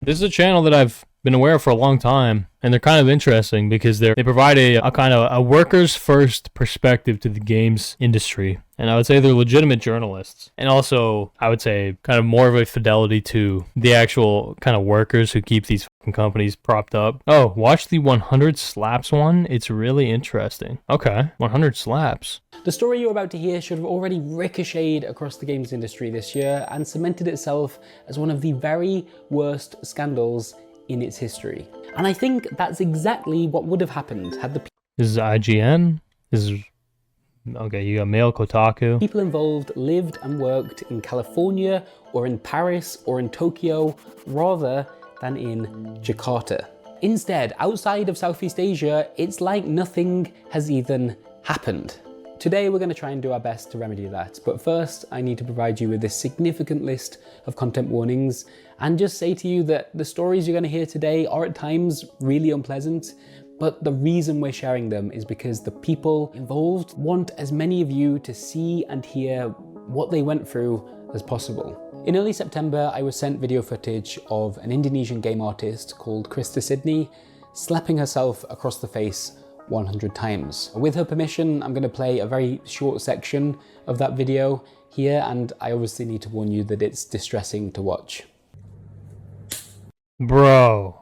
This is a channel that I've been aware of for a long time, and they're kind of interesting because they provide a kind of a workers first perspective to the games industry. And I would say they're legitimate journalists. And also, I would say kind of more of a fidelity to the actual kind of workers who keep these fucking companies propped up. Oh, watch the 100 slaps one. It's really interesting. Okay, 100 slaps. The story you're about to hear should have already ricocheted across the games industry this year and cemented itself as one of the very worst scandals in its history. And I think that's exactly what would have happened had the This is IGN. This is... Okay, you got Mail Kotaku. people involved lived and worked in California or in Paris or in Tokyo rather than in Jakarta. Instead, outside of Southeast Asia, it's like nothing has even happened. Today we're going to try and do our best to remedy that, but first I need to provide you with this significant list of content warnings and just say to you that the stories you're going to hear today are at times really unpleasant, but the reason we're sharing them is because the people involved want as many of you to see and hear what they went through as possible. In early September, I was sent video footage of an Indonesian game artist called Krista Sydney slapping herself across the face 100 times. With her permission, I'm going to play a very short section of that video here, and I obviously need to warn you that it's distressing to watch. Bro.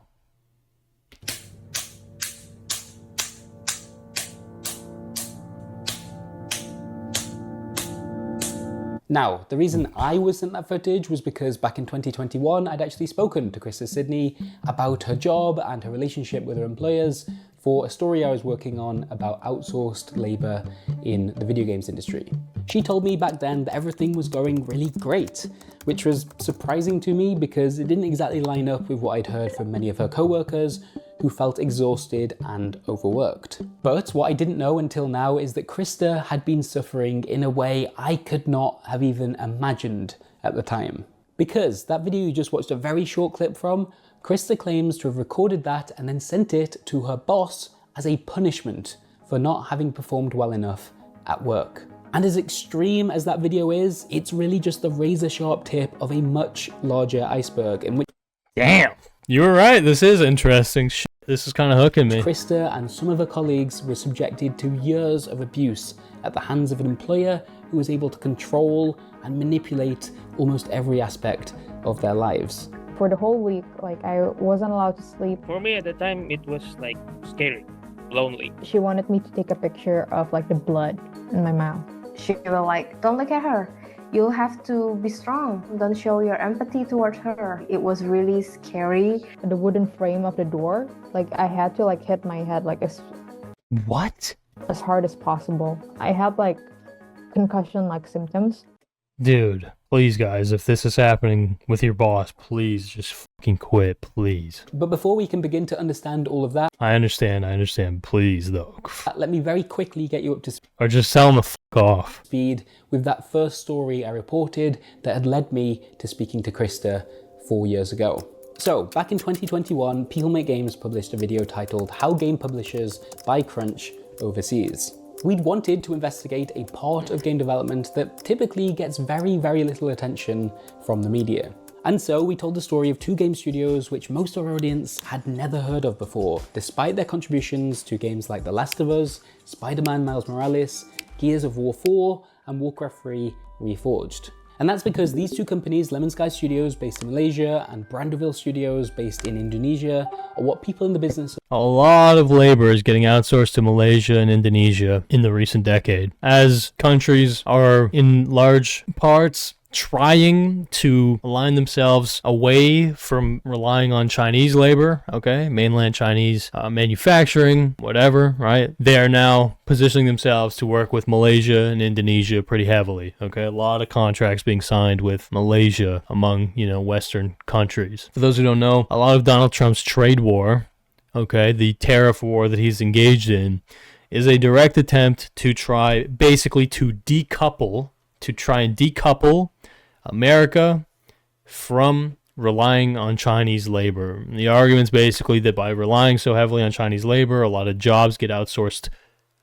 Now, the reason I was sent that footage was because back in 2021, I'd actually spoken to Krista Sydney about her job and her relationship with her employers for a story I was working on about outsourced labour in the video games industry. She told me back then that everything was going really great, which was surprising to me because it didn't exactly line up with what I'd heard from many of her co-workers who felt exhausted and overworked. But what I didn't know until now is that Krista had been suffering in a way I could not have even imagined at the time. Because that video you just watched a very short clip from, Krista claims to have recorded that and then sent it to her boss as a punishment for not having performed well enough at work. And as extreme as that video is, it's really just the razor sharp tip of a much larger iceberg in which... Damn! You were right, this is interesting. Shit, this is kind of hooking me. Krista and some of her colleagues were subjected to years of abuse at the hands of an employer who was able to control and manipulate almost every aspect of their lives. For the whole week, like, I wasn't allowed to sleep. For me at the time, it was like scary, lonely. She wanted me to take a picture of like the blood in my mouth. She was like, don't look at her. You have to be strong. Don't show your empathy towards her. It was really scary. The wooden frame of the door, like I had to like hit my head like What? as hard as possible. I had like concussion like symptoms. Dude, please guys, if this is happening with your boss, please just fucking quit, please. But before we can begin to understand all of that, I understand, please though. let me very quickly get you up to Or just tell him to fuck off. speed with that first story I reported that had led me to speaking to Krista 4 years ago. So, back in 2021, People Make Games published a video titled How Game Publishers Buy Crunch Overseas. We'd wanted to investigate a part of game development that typically gets very, very little attention from the media. And so we told the story of two game studios which most of our audience had never heard of before, despite their contributions to games like The Last of Us, Spider-Man Miles Morales, Gears of War 4, and Warcraft 3 Reforged. And that's because these two companies, Lemon Sky Studios based in Malaysia and Brandoville Studios based in Indonesia, are what people in the business... A lot of labor is getting outsourced to Malaysia and Indonesia in the recent decade, as countries are in large parts trying to align themselves away from relying on Chinese labor, okay, mainland Chinese manufacturing, whatever, right? They are now positioning themselves to work with Malaysia and Indonesia pretty heavily, okay? A lot of contracts being signed with Malaysia among, Western countries. For those who don't know, a lot of Donald Trump's trade war, okay, the tariff war that he's engaged in, is a direct attempt to try basically to try and decouple America from relying on Chinese labor. The argument's basically that by relying so heavily on Chinese labor, a lot of jobs get outsourced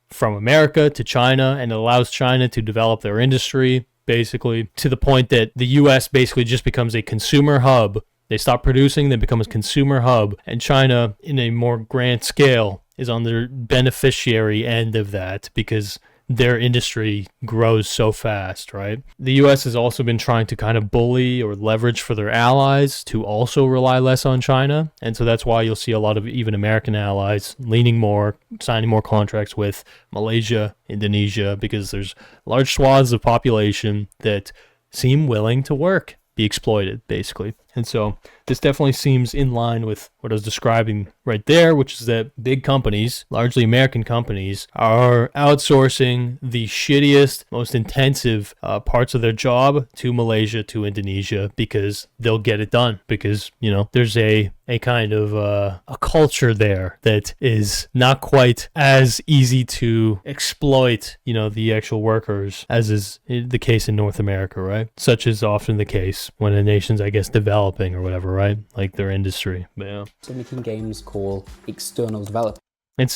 from America to China, and it allows China to develop their industry, basically, to the point that the US basically just becomes a consumer hub They stop producing, they become a consumer hub, and China, in a more grand scale, is on the beneficiary end of that because their industry grows so fast, right? The US has also been trying to kind of bully or leverage for their allies to also rely less on China. And so that's why you'll see a lot of even American allies leaning more, signing more contracts with Malaysia, Indonesia, because there's large swaths of population that seem willing to work, be exploited, basically. And so this definitely seems in line with what I was describing right there, which is that big companies, largely American companies, are outsourcing the shittiest, most intensive parts of their job to Malaysia, to Indonesia, because they'll get it done. Because, you know, there's a kind of a culture there that is not quite as easy to exploit, you know, the actual workers as is the case in North America, right? Such is often the case when a nation's, I guess, developing or whatever, right? Like their industry. But yeah. So making games call external development. It's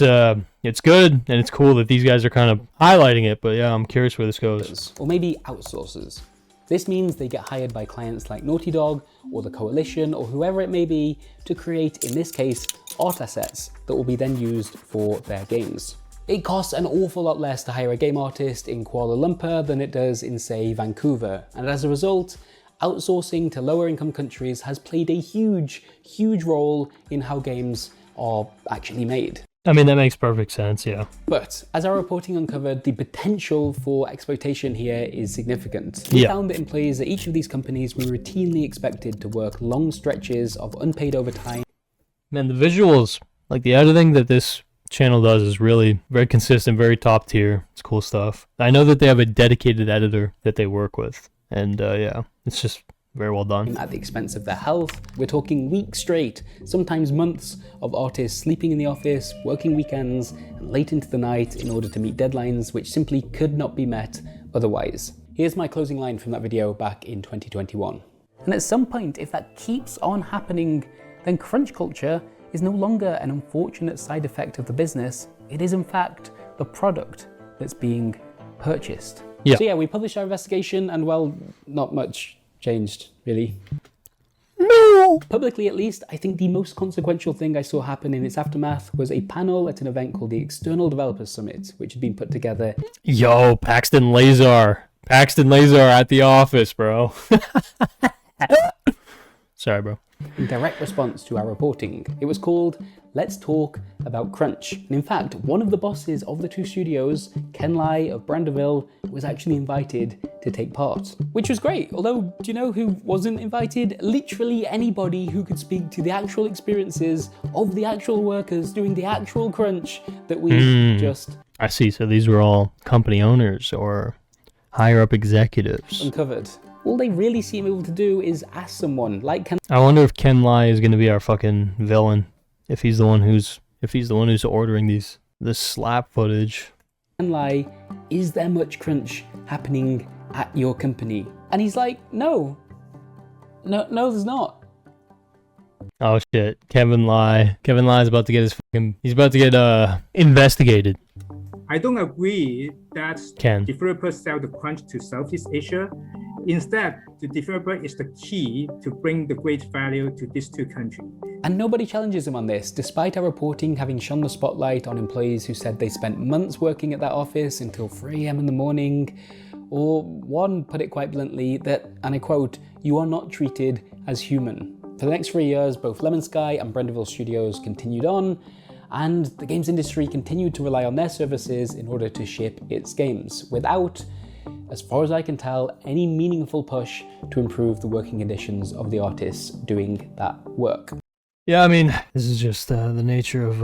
good and it's cool that these guys are kind of highlighting it, but yeah, I'm curious where this goes. Or maybe outsourcers. This means they get hired by clients like Naughty Dog or the Coalition or whoever it may be to create, in this case, art assets that will be then used for their games. It costs an awful lot less to hire a game artist in Kuala Lumpur than it does in, say, Vancouver, and as a result, outsourcing to lower income countries has played a huge, huge role in how games are actually made. I mean, that makes perfect sense, yeah. But as our reporting uncovered, the potential for exploitation here is significant. We found that employees at each of these companies were routinely expected to work long stretches of unpaid overtime. Man, the visuals, like the editing that this channel does is really very consistent, very top tier. It's cool stuff. I know that they have a dedicated editor that they work with. And yeah, it's just very well done. At the expense of their health. We're talking weeks straight, sometimes months, of artists sleeping in the office, working weekends, and late into the night in order to meet deadlines which simply could not be met otherwise. Here's my closing line from that video back in 2021. And at some point, if that keeps on happening, then crunch culture is no longer an unfortunate side effect of the business. It is in fact the product that's being purchased. Yeah. So yeah, we published our investigation and well, not much changed really. No! Publicly at least, I think the most consequential thing I saw happen in its aftermath was a panel at an event called the External Developers Summit, which had been put together. Yo, Paxton Lazar at the office, bro. Sorry, bro. In direct response to our reporting. It was called Let's Talk About Crunch. And in fact, one of the bosses of the two studios, Ken Lai of Brandeville, was actually invited to take part. Which was great, although do you know who wasn't invited? Literally anybody who could speak to the actual experiences of the actual workers doing the actual crunch that we just... I see, so these were all company owners or higher up executives. Uncovered. All they really seem able to do is ask someone like Ken. I wonder if Ken Lai is going to be our fucking villain. If he's the one who's ordering this slap footage. Ken Lai, is there much crunch happening at your company? And he's like, no, there's not. Oh shit, Kevin Lai is about to get investigated. I don't agree that Ken. developers sell the crunch to Southeast Asia. Instead, the developer is the key to bring the great value to these two countries. And nobody challenges him on this, despite our reporting having shone the spotlight on employees who said they spent months working at that office until 3 a.m. in the morning. Or one put it quite bluntly that, and I quote, "You are not treated as human." For the next 3 years, both Lemon Sky and Brandeville Studios continued on, and the games industry continued to rely on their services in order to ship its games, without, as far as I can tell, any meaningful push to improve the working conditions of the artists doing that work. Yeah, I mean, this is just the nature of,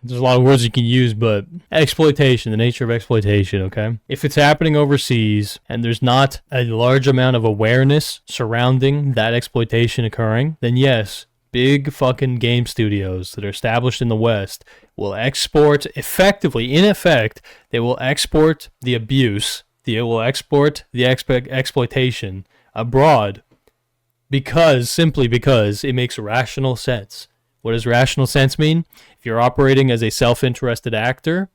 there's a lot of words you can use, but exploitation, the nature of exploitation, okay? If it's happening overseas and there's not a large amount of awareness surrounding that exploitation occurring, then yes, big fucking game studios that are established in the West will export effectively, in effect, they will export the abuse, they will export the exploitation abroad simply because it makes rational sense. What does rational sense mean? If you're operating as a self-interested actor,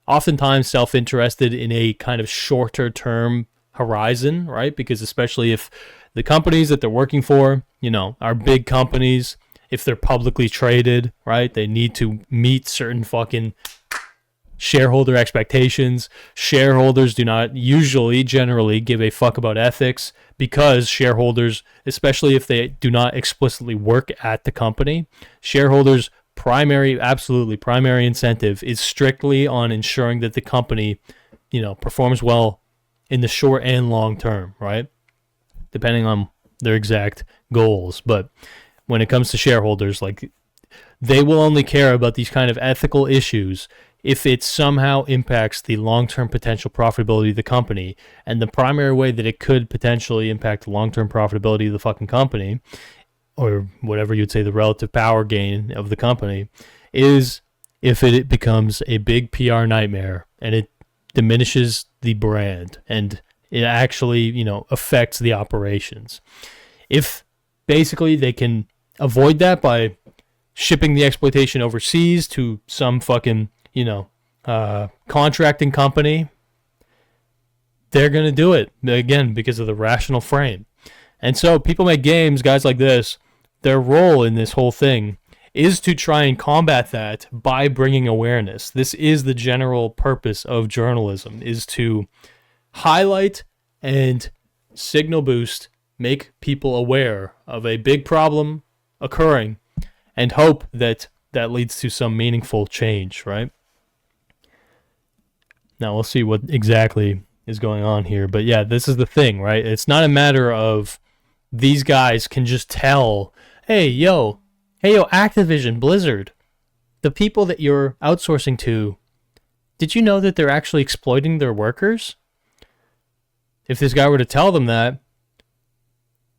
oftentimes self-interested in a kind of shorter term horizon, right? Because especially if the companies that they're working for, are big companies, if they're publicly traded, right? They need to meet certain fucking shareholder expectations. Shareholders do not generally give a fuck about ethics, because shareholders, especially if they do not explicitly work at the company, shareholders' absolutely primary incentive is strictly on ensuring that the company, performs well in the short and long term, right? Depending on their exact goals. But when it comes to shareholders, like, they will only care about these kind of ethical issues if it somehow impacts the long-term potential profitability of the company. And the primary way that it could potentially impact the long-term profitability of the fucking company, or whatever you'd say the relative power gain of the company, is if it becomes a big PR nightmare and it diminishes the brand and it actually, affects the operations. If basically they can avoid that by shipping the exploitation overseas to some fucking, contracting company, they're going to do it, again, because of the rational frame. And so people make games, guys like this, their role in this whole thing is to try and combat that by bringing awareness. This is the general purpose of journalism, is to highlight and signal boost, make people aware of a big problem occurring, and hope that that leads to some meaningful change, right? Now we'll see what exactly is going on here. But yeah, this is the thing, right? It's not a matter of these guys can just tell, hey, yo, Activision, Blizzard, the people that you're outsourcing to, did you know that they're actually exploiting their workers? If this guy were to tell them that,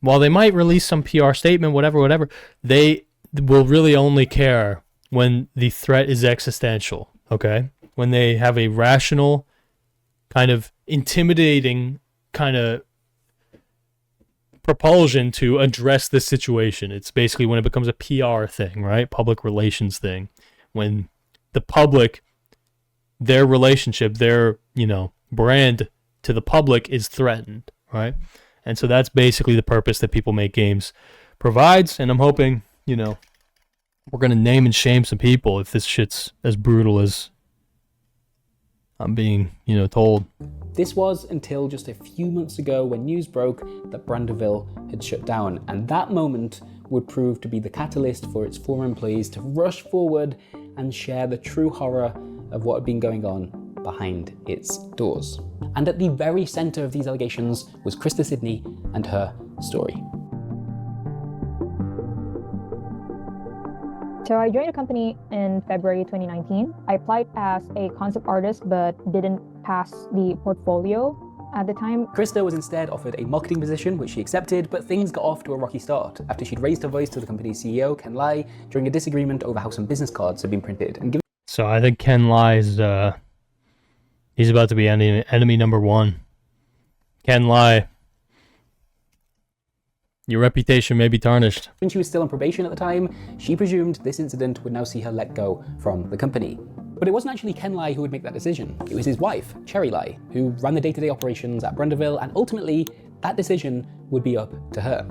while they might release some PR statement, whatever, they will really only care when the threat is existential, okay? When they have a rational, kind of intimidating kind of propulsion to address this situation. It's basically when it becomes a PR thing, right? Public relations thing. When the public, their relationship, their, brand to the public is threatened, right? And so that's basically the purpose that People Make Games provides. And I'm hoping, we're going to name and shame some people if this shit's as brutal as I'm being, told. This was until just a few months ago when news broke that Branderville had shut down, and that moment would prove to be the catalyst for its former employees to rush forward and share the true horror of what had been going on behind its doors. And at the very centre of these allegations was Krista Sidney and her story. So I joined the company in February 2019. I applied as a concept artist but didn't pass the portfolio at the time. Krista was instead offered a marketing position, which she accepted, but things got off to a rocky start after she'd raised her voice to the company's CEO, Ken Lai, during a disagreement over how some business cards had been printed. And given So I think Ken Lai's, he's about to be enemy number one. Ken Lai, your reputation may be tarnished. when she was still on probation at the time, she presumed this incident would now see her let go from the company. But it wasn't actually Ken Lai who would make that decision. It was his wife, Cherry Lai, who ran the day-to-day operations at Branderville, and ultimately, that decision would be up to her.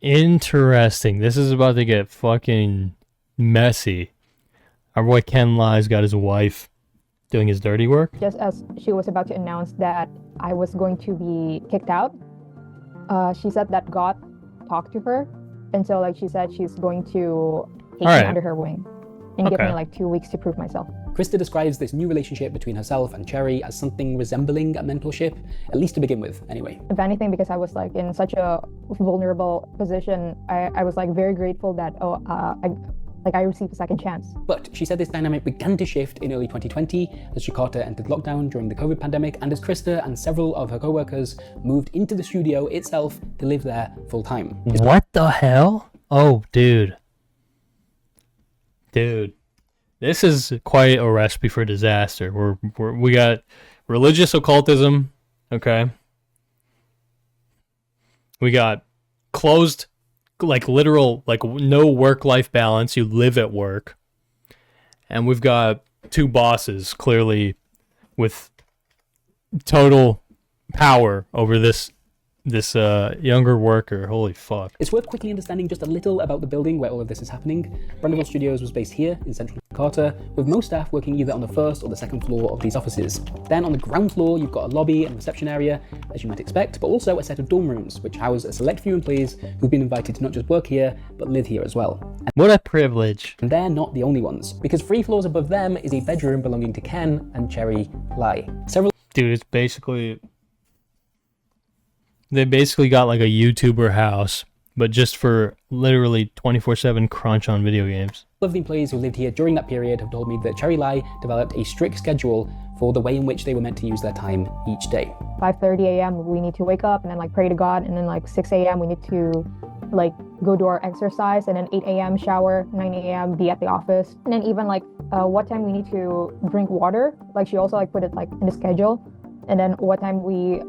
Interesting. This is about to get fucking messy. Our boy Ken Lai's got his wife doing his dirty work. Just as she was about to announce that I was going to be kicked out, she said that God talked to her. And so she said she's going to take me under her wing and give me 2 weeks to prove myself. Krista describes this new relationship between herself and Cherry as something resembling a mentorship, at least to begin with, anyway. If anything, because I was in such a vulnerable position, I was very grateful that I received a second chance. But she said this dynamic began to shift in early 2020 as Jakarta entered lockdown during the COVID pandemic, and as Krista and several of her co-workers moved into the studio itself to live there full time. What the hell? Oh, dude. This is quite a recipe for disaster. We got religious occultism, okay? We got closed, literal, no work-life balance. You live at work. And we've got two bosses, clearly, with total power over this younger worker. Holy fuck. It's worth quickly understanding just a little about the building where all of this is happening. Brandeville Studios was based here in central Jakarta, with most staff working either on the first or the second floor of these offices. Then on the ground floor, you've got a lobby and reception area, as you might expect, but also a set of dorm rooms, which house a select few employees who've been invited to not just work here, but live here as well. What a privilege. And they're not the only ones, because 3 floors above them is a bedroom belonging to Ken and Cherry Lai. Dude, it's basically... They basically got like a YouTuber house, but just for literally 24/7 crunch on video games. All of the employees who lived here during that period have told me that Cherry Lai developed a strict schedule for the way in which they were meant to use their time each day. 5:30 a.m. we need to wake up and then like pray to God, and then like 6 a.m. we need to like go do our exercise, and then 8 a.m. shower, 9 a.m. be at the office, and then even like what time we need to drink water. Like she also like put it like in the schedule. And then what time we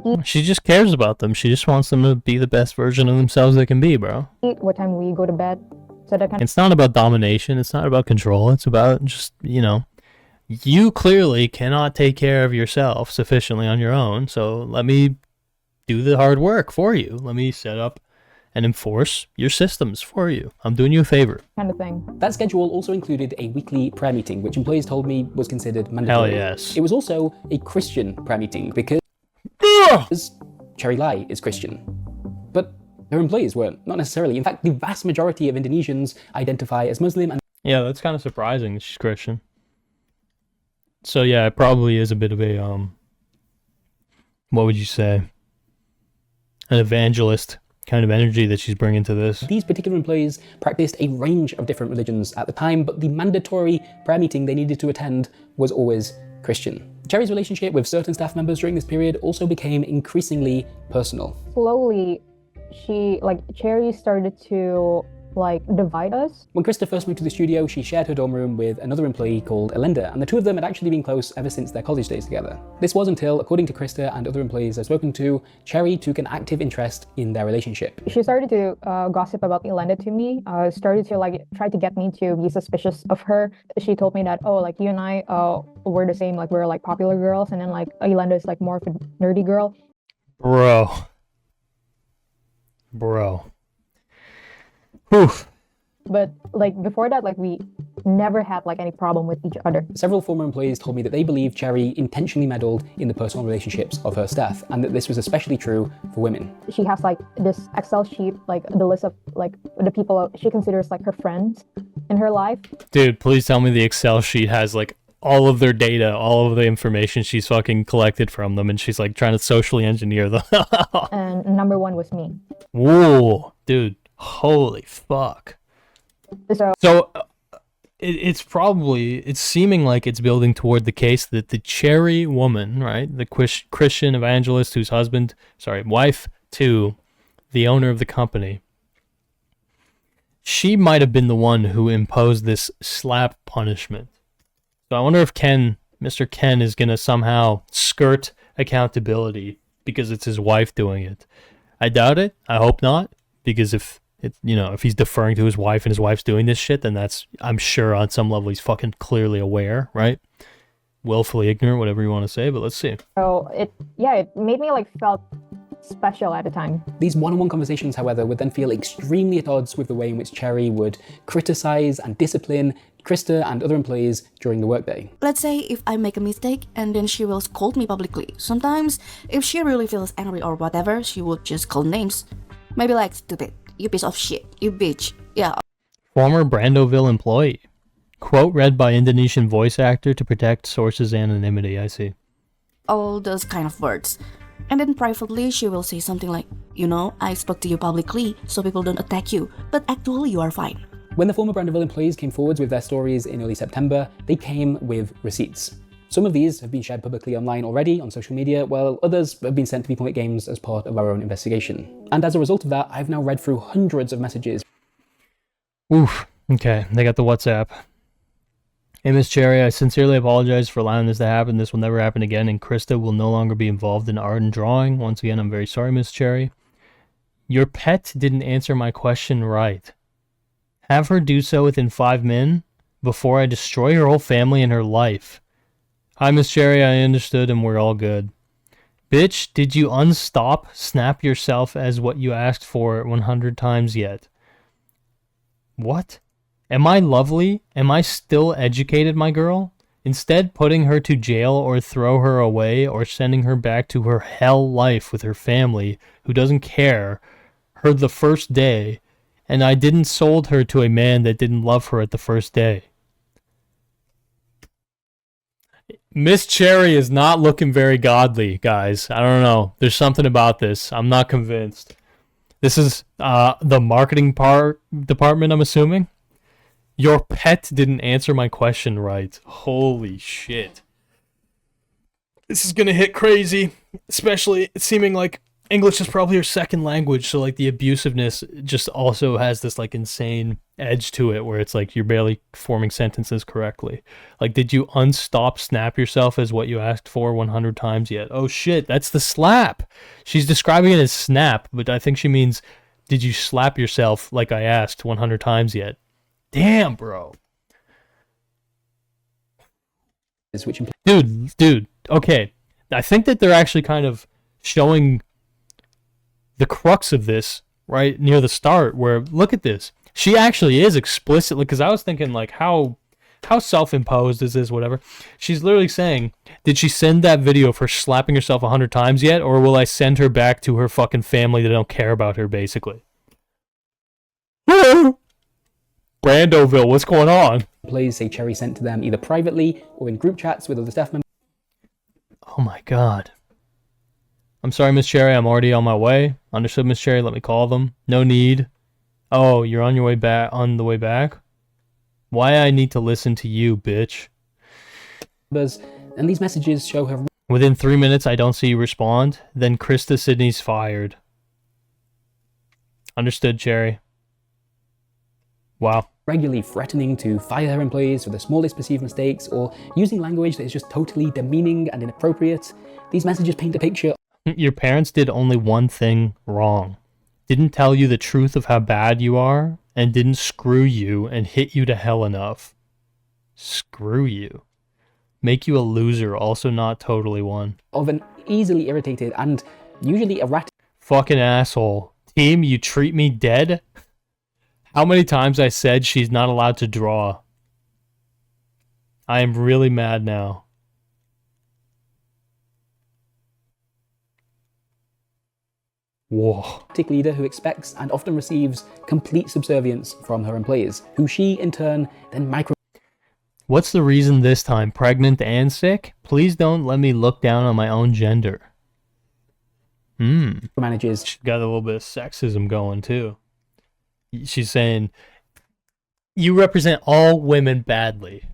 eat. She just cares about them. She just wants them to be the best version of themselves they can be, bro. What time we go to bed. So that It's not about domination. It's not about control. It's about just, you clearly cannot take care of yourself sufficiently on your own. So let me do the hard work for you. Let me set up and enforce your systems for you. I'm doing you a favor. Kind of thing. That schedule also included a weekly prayer meeting, which employees told me was considered mandatory. Hell yes. It was also a Christian prayer meeting because Cherry Lai is Christian. But her employees weren't, not necessarily. In fact, the vast majority of Indonesians identify as Muslim. And yeah, that's kind of surprising that she's Christian. So yeah, it probably is a bit of a, what would you say? An evangelist kind of energy that she's bringing to this. These particular employees practiced a range of different religions at the time, but the mandatory prayer meeting they needed to attend was always Christian. Cherry's relationship with certain staff members during this period also became increasingly personal. Slowly, Cherry started to divide us. When Krista first moved to the studio, she shared her dorm room with another employee called Elenda, and the two of them had actually been close ever since their college days together. This was until, according to Krista and other employees I've spoken to, Cherry took an active interest in their relationship. She started to gossip about Elenda to me, started to try to get me to be suspicious of her. She told me that, you and I, we're the same, we're popular girls, and then Elenda is more of a nerdy girl. Bro. Whew. But before that, we never had any problem with each other. Several former employees told me that they believe Cherry intentionally meddled in the personal relationships of her staff, and that this was especially true for women. She has this Excel sheet, the list of the people she considers her friends in her life. Dude, please tell me the Excel sheet has all of their data, all of the information she's fucking collected from them, and she's trying to socially engineer them. And number 1 was me. Whoa, dude. Holy fuck. So it's seeming like it's building toward the case that the Cherry woman, right, the Christian evangelist whose wife to the owner of the company, she might have been the one who imposed this slap punishment. So I wonder if Mr. Ken is going to somehow skirt accountability because it's his wife doing it. I doubt it. I hope not, because if he's deferring to his wife and his wife's doing this shit, then I'm sure on some level he's fucking clearly aware, right? Willfully ignorant, whatever you want to say, but let's see. So it made me felt special at the time. These one-on-one conversations, however, would then feel extremely at odds with the way in which Cherry would criticize and discipline Krista and other employees during the workday. Let's say if I make a mistake and then she will scold me publicly. Sometimes, if she really feels angry or whatever, she would just call names. Maybe stupid, you piece of shit, you bitch, yeah. Former Brandoville employee. Quote read by Indonesian voice actor to protect sources' anonymity, I see. All those kind of words. And then privately, she will say something like, I spoke to you publicly so people don't attack you, but actually you are fine. When the former Brandeville employees came forwards with their stories in early September, they came with receipts. Some of these have been shared publicly online already on social media, while others have been sent to People Make Games as part of our own investigation. And as a result of that, I've now read through hundreds of messages. Oof. Okay, they got the WhatsApp. Hey, Miss Cherry, I sincerely apologize for allowing this to happen. This will never happen again, and Krista will no longer be involved in art and drawing. Once again, I'm very sorry, Miss Cherry. Your pet didn't answer my question right. Have her do so within 5 min before I destroy her whole family and her life. Hi, Miss Cherry, I understood and we're all good. Bitch, did you unstop snap yourself as what you asked for 100 times yet? What? Am I lovely? Am I still educated, my girl? Instead, putting her to jail or throw her away or sending her back to her hell life with her family who doesn't care her the first day, and I didn't sold her to a man that didn't love her at the first day. Miss Cherry is not looking very godly, guys. I don't know. There's something about this. I'm not convinced. This is the marketing department, I'm assuming. Your pet didn't answer my question right. Holy shit. This is gonna hit crazy, especially seeming like English is probably your second language, so like the abusiveness just also has this like insane edge to it where it's like you're barely forming sentences correctly. Like, did you unstop snap yourself as what you asked for 100 times yet? Oh shit, that's the slap. She's describing it as snap, but I think she means, did you slap yourself like I asked 100 times yet? Damn, bro. Dude, okay. I think that they're actually kind of showing the crux of this right near the start where, look at this. She actually is explicitly, because I was thinking like how self-imposed is this, whatever. She's literally saying, did she send that video for slapping herself 100 times yet, or will I send her back to her fucking family that don't care about her, basically? Brandoville, what's going on? Employees say Cherry sent to them either privately or in group chats with other staff members. Oh my god. I'm sorry, Miss Cherry, I'm already on my way. Understood, Miss Cherry, let me call them. No need. Oh, you're on your way back, on the way back? Why I need to listen to you, bitch? And these messages show her Within 3 minutes, I don't see you respond. Then Krista Sidney's fired. Understood, Cherry. Wow. regularly threatening to fire her employees for the smallest perceived mistakes or using language that is just totally demeaning and inappropriate. These messages paint a picture. Your parents did only one thing wrong. Didn't tell you the truth of how bad you are, and didn't screw you and hit you to hell enough. Screw you. Make you a loser, also not totally one. Of an easily irritated and usually erratic Fucking asshole. Team, you treat me dead? How many times I said she's not allowed to draw? I am really mad now. Whoa. leader who expects and often receives complete subservience from her employees, who she in turn then What's the reason this time? Pregnant and sick? Please don't let me look down on my own gender. micromanages. She's got a little bit of sexism going too. She's saying, you represent all women badly.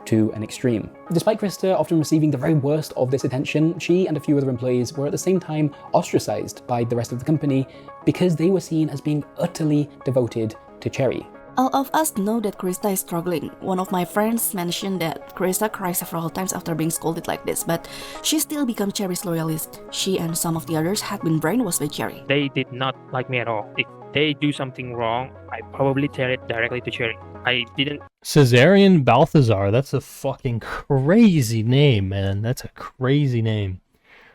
To an extreme. Despite Krista often receiving the very worst of this attention, she and a few other employees were at the same time ostracized by the rest of the company because they were seen as being utterly devoted to Cherry. All of us know that Krista is struggling. One of my friends mentioned that Krista cried several times after being scolded like this, but she still became Cherry's loyalist. She and some of the others had been brainwashed by Cherry. They did not like me at all. If they do something wrong, I probably tell it directly to Cherry. I didn't. Caesarion Balthazar, that's a fucking crazy name, man. That's a crazy name.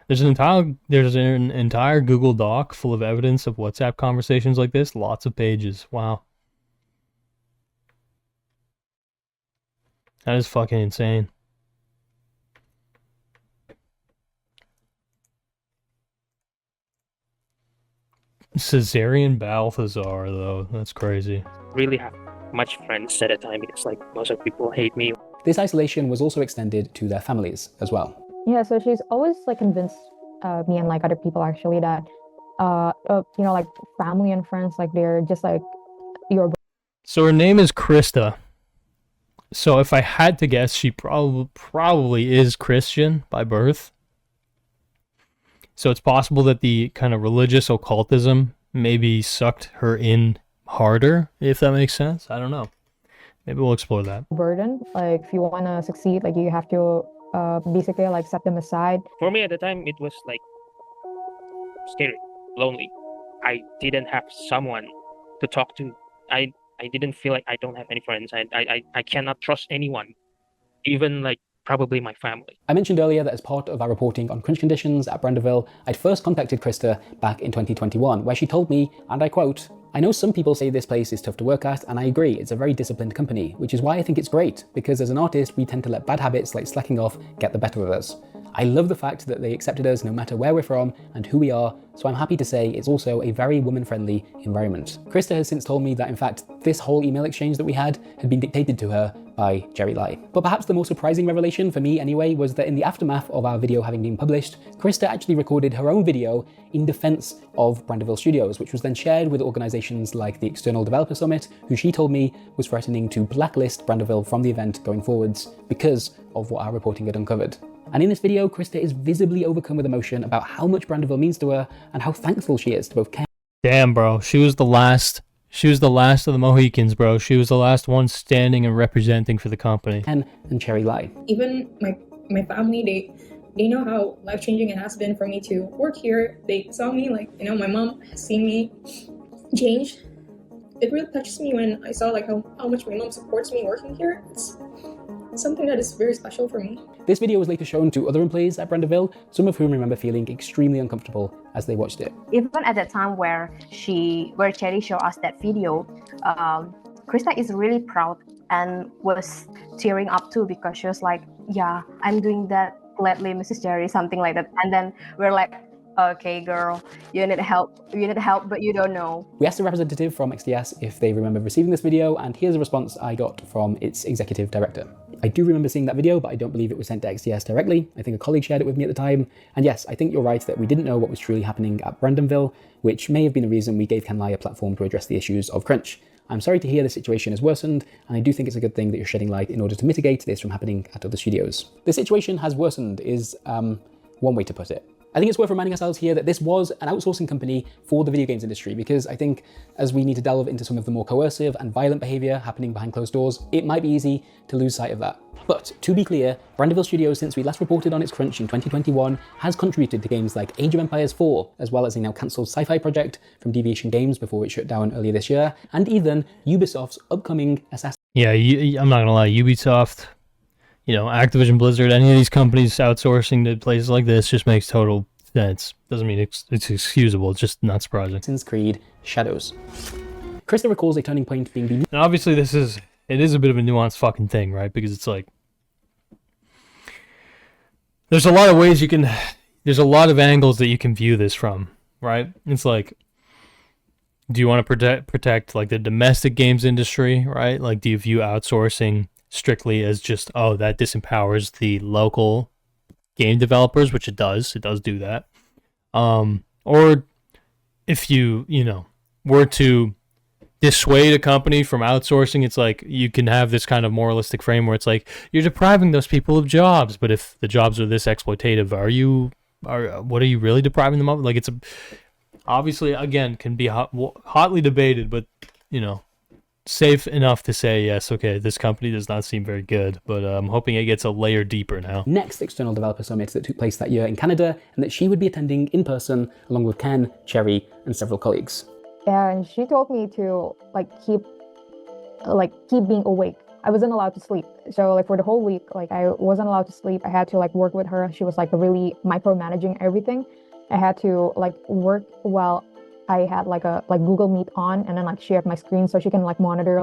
There's an entire Google Doc full of evidence of WhatsApp conversations like this. Lots of pages. Wow. That is fucking insane. Caesarion Balthazar, though. That's crazy. Really have much friends at a time because like most of people hate me. This isolation was also extended to their families as well. Yeah, so she's always like convinced me and like other people actually that like family and friends, like they're just like your. So her name is Krista. So if I had to guess, she probably is Christian by birth. So it's possible that the kind of religious occultism maybe sucked her in harder, if that makes sense. I don't know. Maybe we'll explore that. Burden, like if you want to succeed, like you have to basically like set them aside. For me at the time, it was like scary, lonely. I didn't have someone to talk to. I didn't feel like I don't have any friends. I cannot trust anyone. Even like probably my family. I mentioned earlier that as part of our reporting on crunch conditions at Branderville, I'd first contacted Krista back in 2021, where she told me, and I quote, "I know some people say this place is tough to work at, and I agree, it's a very disciplined company, which is why I think it's great, because as an artist, we tend to let bad habits like slacking off get the better of us. I love the fact that they accepted us no matter where we're from and who we are, so I'm happy to say it's also a very woman-friendly environment." Krista has since told me that in fact this whole email exchange that we had been dictated to her by Jerry Lai. But perhaps the more surprising revelation, for me anyway, was that in the aftermath of our video having been published, Krista actually recorded her own video in defense of Branderville Studios, which was then shared with organizations like the External Developer Summit, who she told me was threatening to blacklist Branderville from the event going forwards because of what our reporting had uncovered. And in this video, Krista is visibly overcome with emotion about how much Branderville means to her and how thankful she is to both Ken. Damn, bro. She was the last of the Mohicans, bro. She was the last one standing and representing for the company. Ken and Cherry Lai. Even my family, they know how life-changing it has been for me to work here. They saw me, like, you know, my mom has seen me change. It really touches me when I saw like how much my mom supports me working here. It's something that is very special for me. This video was later shown to other employees at Branderville, some of whom remember feeling extremely uncomfortable as they watched it. Even at the time where Cherry showed us that video, Krista is really proud and was tearing up too, because she was like, "Yeah, I'm doing that gladly, Mrs. Cherry," something like that. And then we're like, "Okay, girl, you need help, but you don't know." We asked a representative from XDS if they remember receiving this video, and here's a response I got from its executive director. "I do remember seeing that video, but I don't believe it was sent to XDS directly. I think a colleague shared it with me at the time. And yes, I think you're right that we didn't know what was truly happening at Brandenville, which may have been the reason we gave Ken Lai a platform to address the issues of crunch. I'm sorry to hear the situation has worsened, and I do think it's a good thing that you're shedding light in order to mitigate this from happening at other studios." The situation has worsened is one way to put it. I think it's worth reminding ourselves here that this was an outsourcing company for the video games industry, because I think as we need to delve into some of the more coercive and violent behavior happening behind closed doors, it might be easy to lose sight of that. But to be clear, Branderville Studios, since we last reported on its crunch in 2021, has contributed to games like Age of Empires 4, as well as a now cancelled sci-fi project from Deviation Games before it shut down earlier this year, and even Ubisoft's upcoming Assassin's. Yeah, I'm not gonna lie, Ubisoft, you know, Activision Blizzard, any of these companies outsourcing to places like this just makes total sense. Doesn't mean it's excusable, it's just not surprising. Assassin's Creed Shadows. Krista recalls a turning point being And obviously it is a bit of a nuanced fucking thing, right? Because it's like, there's a lot of ways there's a lot of angles that you can view this from, right? It's like, do you want to protect like the domestic games industry, right? Like, do you view outsourcing strictly as just, oh, that disempowers the local game developers, which it does do that. Or if you were to dissuade a company from outsourcing, it's like you can have this kind of moralistic frame where it's like you're depriving those people of jobs, but if the jobs are this exploitative, what are you really depriving them of? Like, it's obviously, again, can be hotly debated, but safe enough to say, yes, okay, this company does not seem very good, but I'm hoping it gets a layer deeper now. Next External Developer Summit that took place that year in Canada, and that she would be attending in person along with Ken, Cherry, and several colleagues. And she told me to keep being awake. I wasn't allowed to sleep. So for the whole week, I wasn't allowed to sleep. I had to work with her. She was really micromanaging everything. I had to work while I had a Google Meet on, and then shared my screen so she can monitor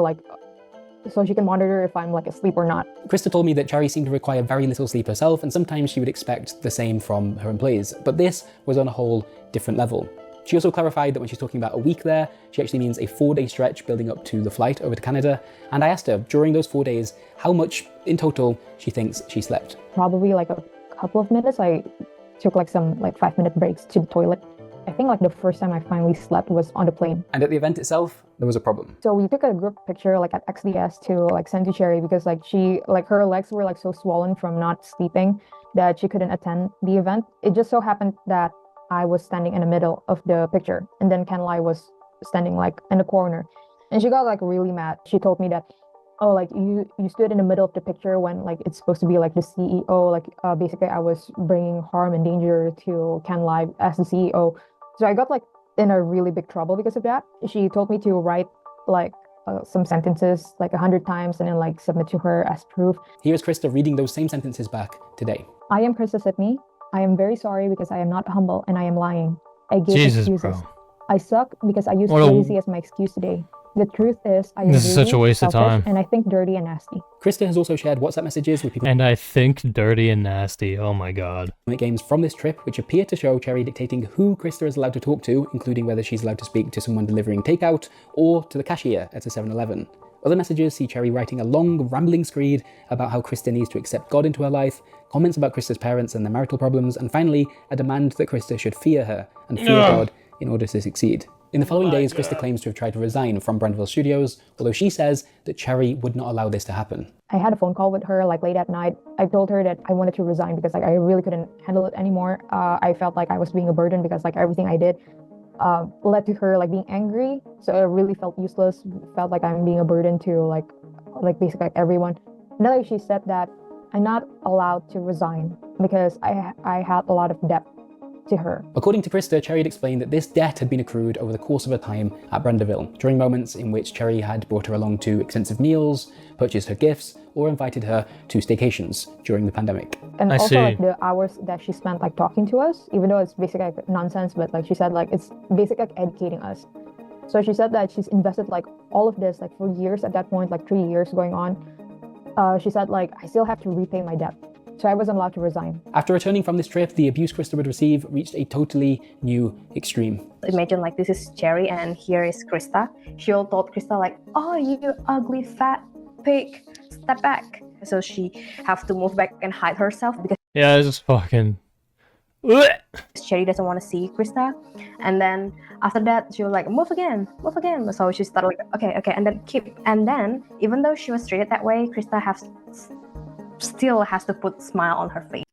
if I'm asleep or not. Krista told me that Cherry seemed to require very little sleep herself, and sometimes she would expect the same from her employees. But this was on a whole different level. She also clarified that when she's talking about a week there, she actually means a 4-day stretch building up to the flight over to Canada. And I asked her during those 4 days how much in total she thinks she slept. Probably a couple of minutes. I took some 5-minute breaks to the toilet. I think the first time I finally slept was on the plane. And at the event itself, there was a problem. So we took a group picture at XDS to send to Cherry, because she her legs were so swollen from not sleeping that she couldn't attend the event. It just so happened that I was standing in the middle of the picture, and then Ken Lai was standing in the corner, and she got really mad. She told me that, oh, you stood in the middle of the picture when it's supposed to be the CEO. Basically I was bringing harm and danger to Ken Lai as the CEO. So I got in a really big trouble because of that. She told me to write some sentences like 100 times and then like submit to her as proof. Here's Krista reading those same sentences back today. I am Krista Sidney. I am very sorry because I am not humble and I am lying. I gave Jesus, excuses. bro. I suck because I used What a- lazy as my excuse today. The truth is, I am This is such a greedy, waste of selfish, time. and I think dirty and nasty. Krista has also shared WhatsApp messages with people And I think dirty and nasty. Oh my god. at games from this trip, which appear to show Cherry dictating who Krista is allowed to talk to, including whether she's allowed to speak to someone delivering takeout or to the cashier at a 7-Eleven. Other messages see Cherry writing a long, rambling screed about how Krista needs to accept God into her life, comments about Krista's parents and their marital problems, and finally, a demand that Krista should fear her and fear God in order to succeed. In the following days, Krista claims to have tried to resign from Brandville Studios, although she says that Cherry would not allow this to happen. I had a phone call with her like late at night. I told her that I wanted to resign because like I really couldn't handle it anymore. I felt like I was being a burden because like everything I did led to her like being angry. So I really felt useless. Felt like I'm being a burden to like basically like everyone. And then like, she said that I'm not allowed to resign because I had a lot of debt to her. According to Krista, Cherry had explained that this debt had been accrued over the course of her time at Brandeville, during moments in which Cherry had brought her along to expensive meals, purchased her gifts, or invited her to staycations during the pandemic. And I also see. like the hours that she spent like talking to us, even though it's basically like nonsense, but like she said like it's basically like educating us. So she said that she's invested like all of this like for years at that point, like 3 years going on. She said like I still have to repay my debt. So I wasn't allowed to resign. After returning from this trip, the abuse Krista would receive reached a totally new extreme. Imagine like this is Cherry and here is Krista. She all told Krista like, oh, you ugly fat pig, step back. So she have to move back and hide herself because Yeah, this is fucking... Cherry doesn't want to see Krista. And then after that, she was like, move again. So she started like, okay, and then keep. And then even though she was treated that way, Krista still has to put a smile on her face.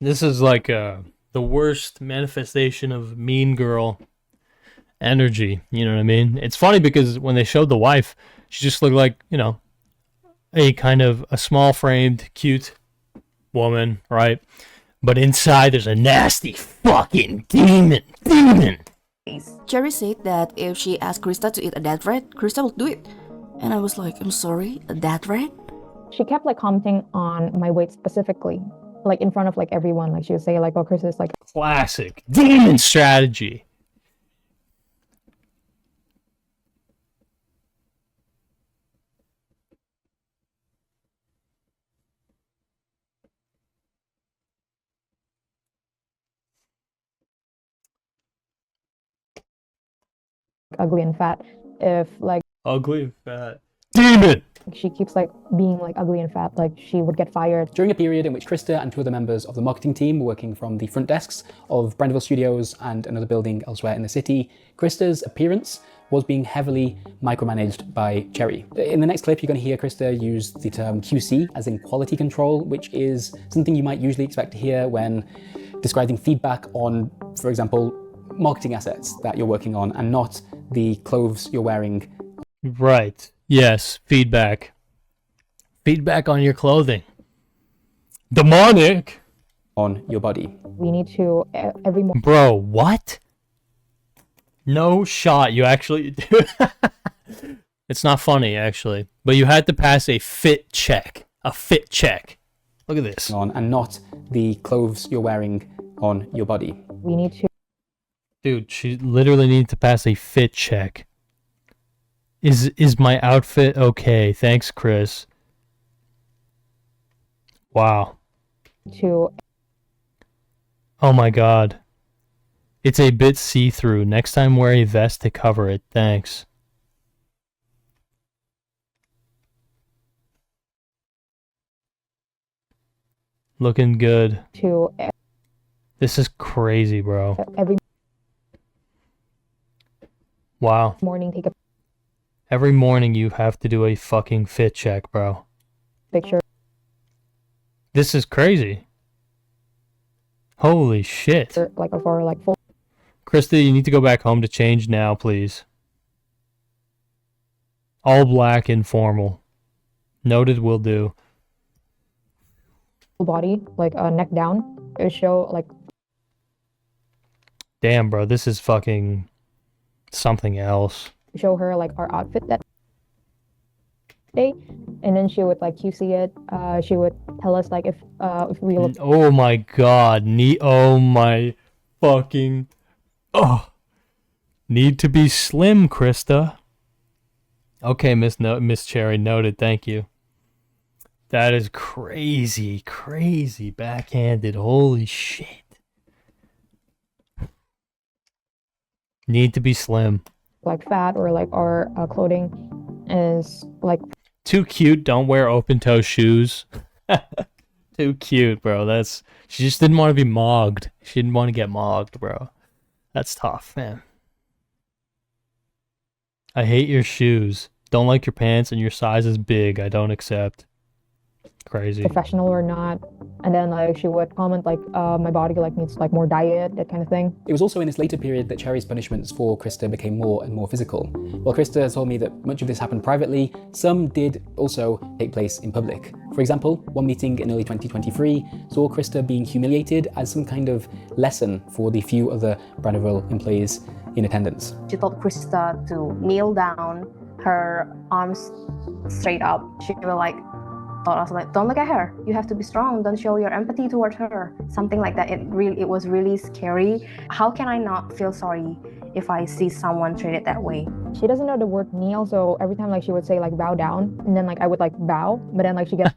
This is like the worst manifestation of mean girl energy. You know what I mean? It's funny because when they showed the wife, she just looked like, you know, a kind of a small-framed, cute woman, right? But inside there's a nasty fucking demon. Cherry said that if she asked Krista to eat a dead rat, Krista will do it. And I was like, I'm sorry, a dead rat? She kept like commenting on my weight specifically, like in front of like everyone. Like she would say like, "Oh, Chris is like Classic demon strategy. ugly and fat." If like Ugly, fat demon. she keeps like being like ugly and fat, like she would get fired. During a period in which Krista and two other members of the marketing team were working from the front desks of Brandeville Studios and another building elsewhere in the city, Krista's appearance was being heavily micromanaged by Cherry. In the next clip, you're going to hear Krista use the term QC, as in quality control, which is something you might usually expect to hear when describing feedback on, for example, marketing assets that you're working on and not the clothes you're wearing. Right. Yes. Feedback. Feedback on your clothing. Demonic. On your body. We need to every morning. Bro, what? No shot. You actually... It's not funny, actually. But you had to pass a fit check. A fit check. Look at this. On and not the clothes you're wearing on your body. We need to. Dude, she literally needed to pass a fit check. Is my outfit okay? Thanks, Chris. Wow. To. Oh my god. It's a bit see-through. Next time wear a vest to cover it. Thanks. Looking good. To. This is crazy, bro. Every Wow. morning, take a Every morning you have to do a fucking fit check, bro. picture. This is crazy. Holy shit. Like for like full. Krista, you need to go back home to change now, please. All black informal. Noted, will do. Body, like neck down. It would show like. Damn, bro, this is fucking something else. Show her like our outfit that day, and then she would like QC it. She would tell us like if we look. Oh my god, oh my fucking, oh, need to be slim, Krista. Okay, Miss Cherry, noted. Thank you. That is crazy, crazy backhanded. Holy shit. Need to be slim. Like fat or like our clothing is like too cute. Don't wear open toe shoes. Too cute, bro. She just didn't want to be mogged. She didn't want to get mogged, bro. That's tough, man. I hate your shoes. Don't like your pants, and your size is big. I don't accept. Crazy. Professional or not. And then like she would comment like my body like needs like more diet, that kind of thing. It was also in this later period that Cherry's punishments for Krista became more and more physical. While Krista has told me that much of this happened privately, some did also take place in public. For example, one meeting in early 2023 saw Krista being humiliated as some kind of lesson for the few other Brandiville employees in attendance. She told Krista to kneel down, her arms straight up. She was like, told us like, don't look at her. You have to be strong. Don't show your empathy towards her. Something like that. It was really scary. How can I not feel sorry if I see someone treated that way? She doesn't know the word kneel, so every time like she would say like bow down, and then like I would like bow, but then like she gets.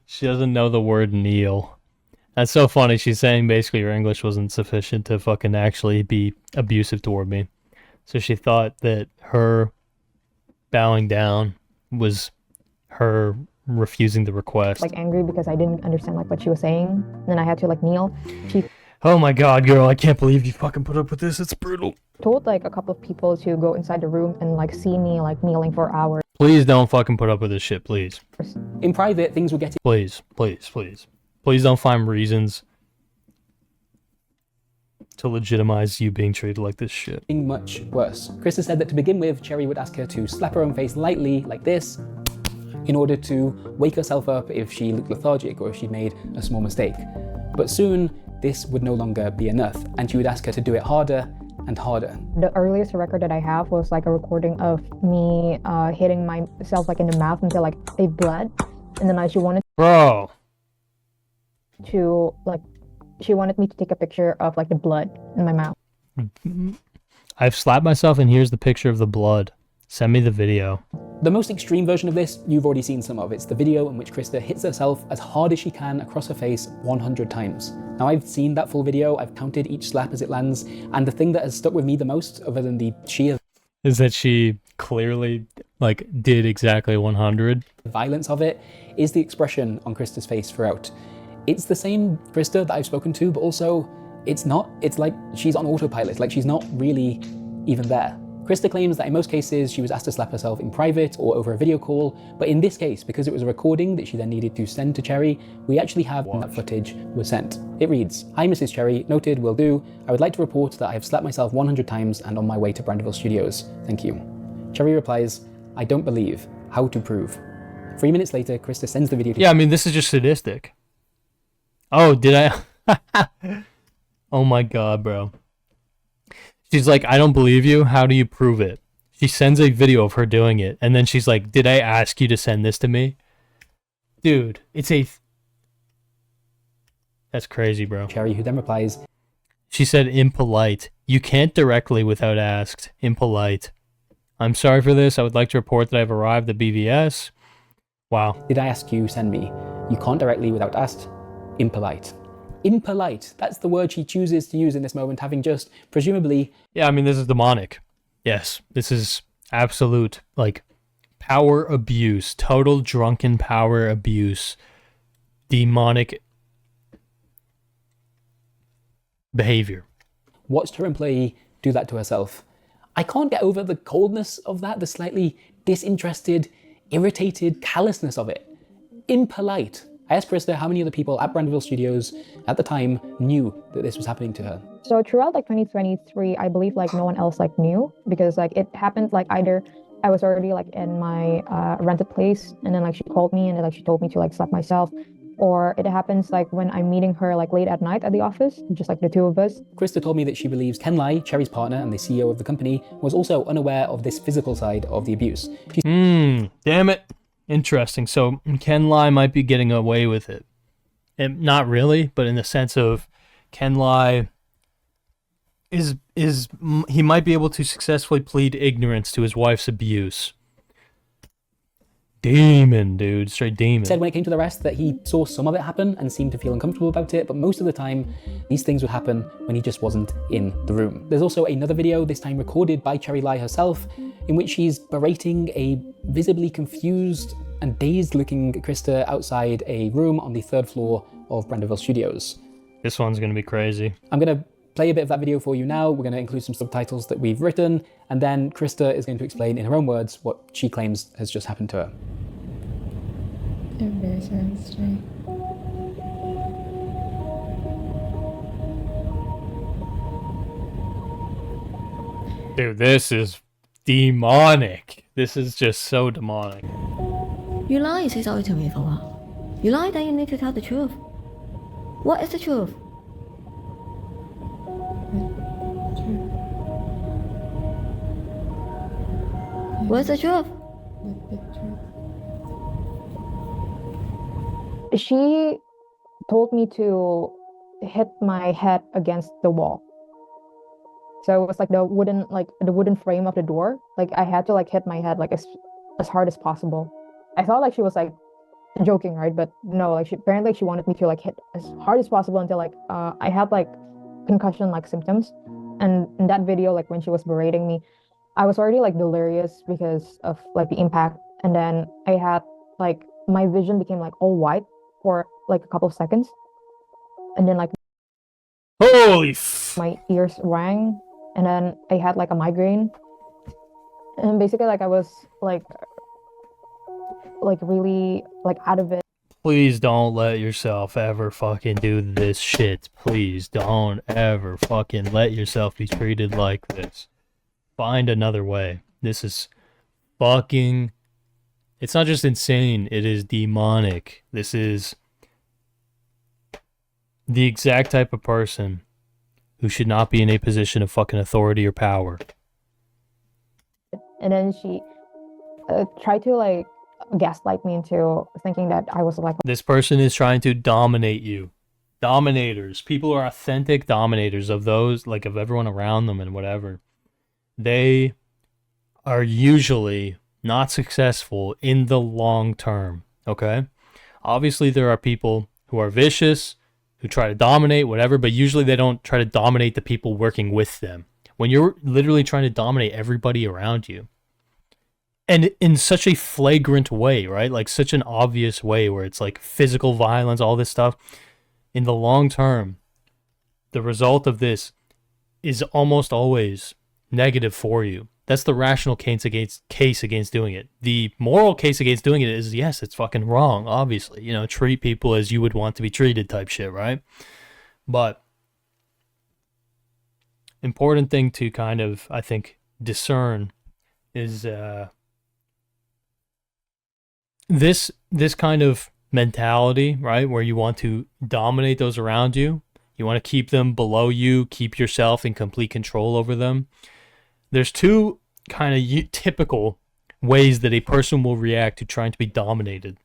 She doesn't know the word kneel. That's so funny. She's saying basically her English wasn't sufficient to fucking actually be abusive toward me. So she thought that her bowing down was her refusing the request. Like angry because I didn't understand like what she was saying. And then I had to like kneel. She oh my god, girl, I can't believe you fucking put up with this. It's brutal. Told like a couple of people to go inside the room and like see me like kneeling for hours. Please don't fucking put up with this shit, please. In private, things were getting... Please, please, please. Please don't find reasons to legitimize you being treated like this shit. Much worse. Krista said that to begin with, Cherry would ask her to slap her own face lightly, like this, in order to wake herself up if she looked lethargic or if she made a small mistake. But soon, this would no longer be enough, and she would ask her to do it harder and harder. The earliest record that I have was like a recording of me hitting myself like in the mouth until like it bled, and then she wanted she wanted me to take a picture of like the blood in my mouth. I've slapped myself, and here's the picture of the blood. Send me the video. The most extreme version of this, you've already seen some of. It's the video in which Krista hits herself as hard as she can across her face 100 times. Now I've seen that full video, I've counted each slap as it lands, and the thing that has stuck with me the most, other than the sheer is that she clearly like did exactly 100. violence of it, is the expression on Krista's face throughout. It's the same Krista that I've spoken to, but also it's not. It's like she's on autopilot, like she's not really even there. Krista claims that in most cases she was asked to slap herself in private or over a video call, but in this case, because it was a recording that she then needed to send to Cherry, we actually have that footage was sent. It reads, "Hi Mrs. Cherry, noted, will do. I would like to report that I have slapped myself 100 times and on my way to Brandiville Studios. Thank you." Cherry replies, "I don't believe. How to prove?" 3 minutes later, Krista sends the video to Yeah, I mean, this is just sadistic. Oh, did I? Oh my god, bro. She's like, I don't believe you. How do you prove it? She sends a video of her doing it, and then she's like, did I ask you to send this to me? Dude, that's crazy, bro. Cherry, who then replies, she said, impolite. You can't directly without asked. Impolite. I'm sorry for this. I would like to report that I've arrived at BVS. Wow. "Did I ask you, send me? You can't directly without asked. Impolite." Impolite. That's the word she chooses to use in this moment, having just, presumably... Yeah, I mean, this is demonic. Yes, this is absolute, like, power abuse. Total drunken power abuse. Demonic behavior. watched her employee do that to herself. I can't get over the coldness of that, the slightly disinterested, irritated callousness of it. Impolite. I asked Krista how many other people at Brandiville Studios at the time knew that this was happening to her. So throughout like 2023, I believe like no one else like knew, because like it happened like either I was already like in my rented place, and then like she called me and then like she told me to like slap myself, or it happens like when I'm meeting her like late at night at the office, just like the two of us. Krista told me that she believes Ken Lai, Cherry's partner and the CEO of the company, was also unaware of this physical side of the abuse. Damn it. Interesting. So Ken Lai might be getting away with it. And not really, but in the sense of Ken Lai is he might be able to successfully plead ignorance to his wife's abuse. Demon, dude. Straight demon. Said when it came to the rest that he saw some of it happen and seemed to feel uncomfortable about it, but most of the time these things would happen when he just wasn't in the room. There's also another video, this time recorded by Cherry Lai herself, in which she's berating a visibly confused and dazed looking Krista outside a room on the 3rd floor of Brandeville Studios. This one's gonna be crazy. I'm gonna play a bit of that video for you now. We're gonna include some subtitles that we've written, and then Krista is going to explain in her own words what she claims has just happened to her. I'm very sorry, Mr. Dude, this is demonic. This is just so demonic. You lie, say sorry to me for what? You lie, then you need to tell the truth. What is the truth? What's the truth? She told me to hit my head against the wall. So it was like the wooden frame of the door. Like I had to like hit my head like as hard as possible. I thought like she was like joking, right? But no, like apparently she wanted me to like hit as hard as possible until like I had like concussion like symptoms. And in that video, like when she was berating me, I was already like delirious because of like the impact. And then I had like my vision became like all white for like a couple of seconds. And then like Holy my ears rang, and then I had like a migraine. And basically like I was like really like out of it. Please don't let yourself ever fucking do this shit. Please don't ever fucking let yourself be treated like this. Find another way. This is fucking... It's not just insane, it is demonic. This is the exact type of person who should not be in a position of fucking authority or power. And then she tried to like gaslight me into thinking that I was like... This person is trying to dominate you. Dominators. People are authentic dominators of those, like of everyone around them and whatever. They are usually not successful in the long term, okay? Obviously, there are people who are vicious, who try to dominate, whatever, but usually they don't try to dominate the people working with them. When you're literally trying to dominate everybody around you, and in such a flagrant way, right? Like such an obvious way where it's like physical violence, all this stuff, in the long term, the result of this is almost always negative for you. That's the rational case against doing it. The moral case against doing it is, yes, it's fucking wrong, obviously. You know, treat people as you would want to be treated type shit, right? But important thing to kind of, I think, discern is this kind of mentality, right? Where you want to dominate those around you. You want to keep them below you, keep yourself in complete control over them. There's two kind of typical ways that a person will react to trying to be dominated.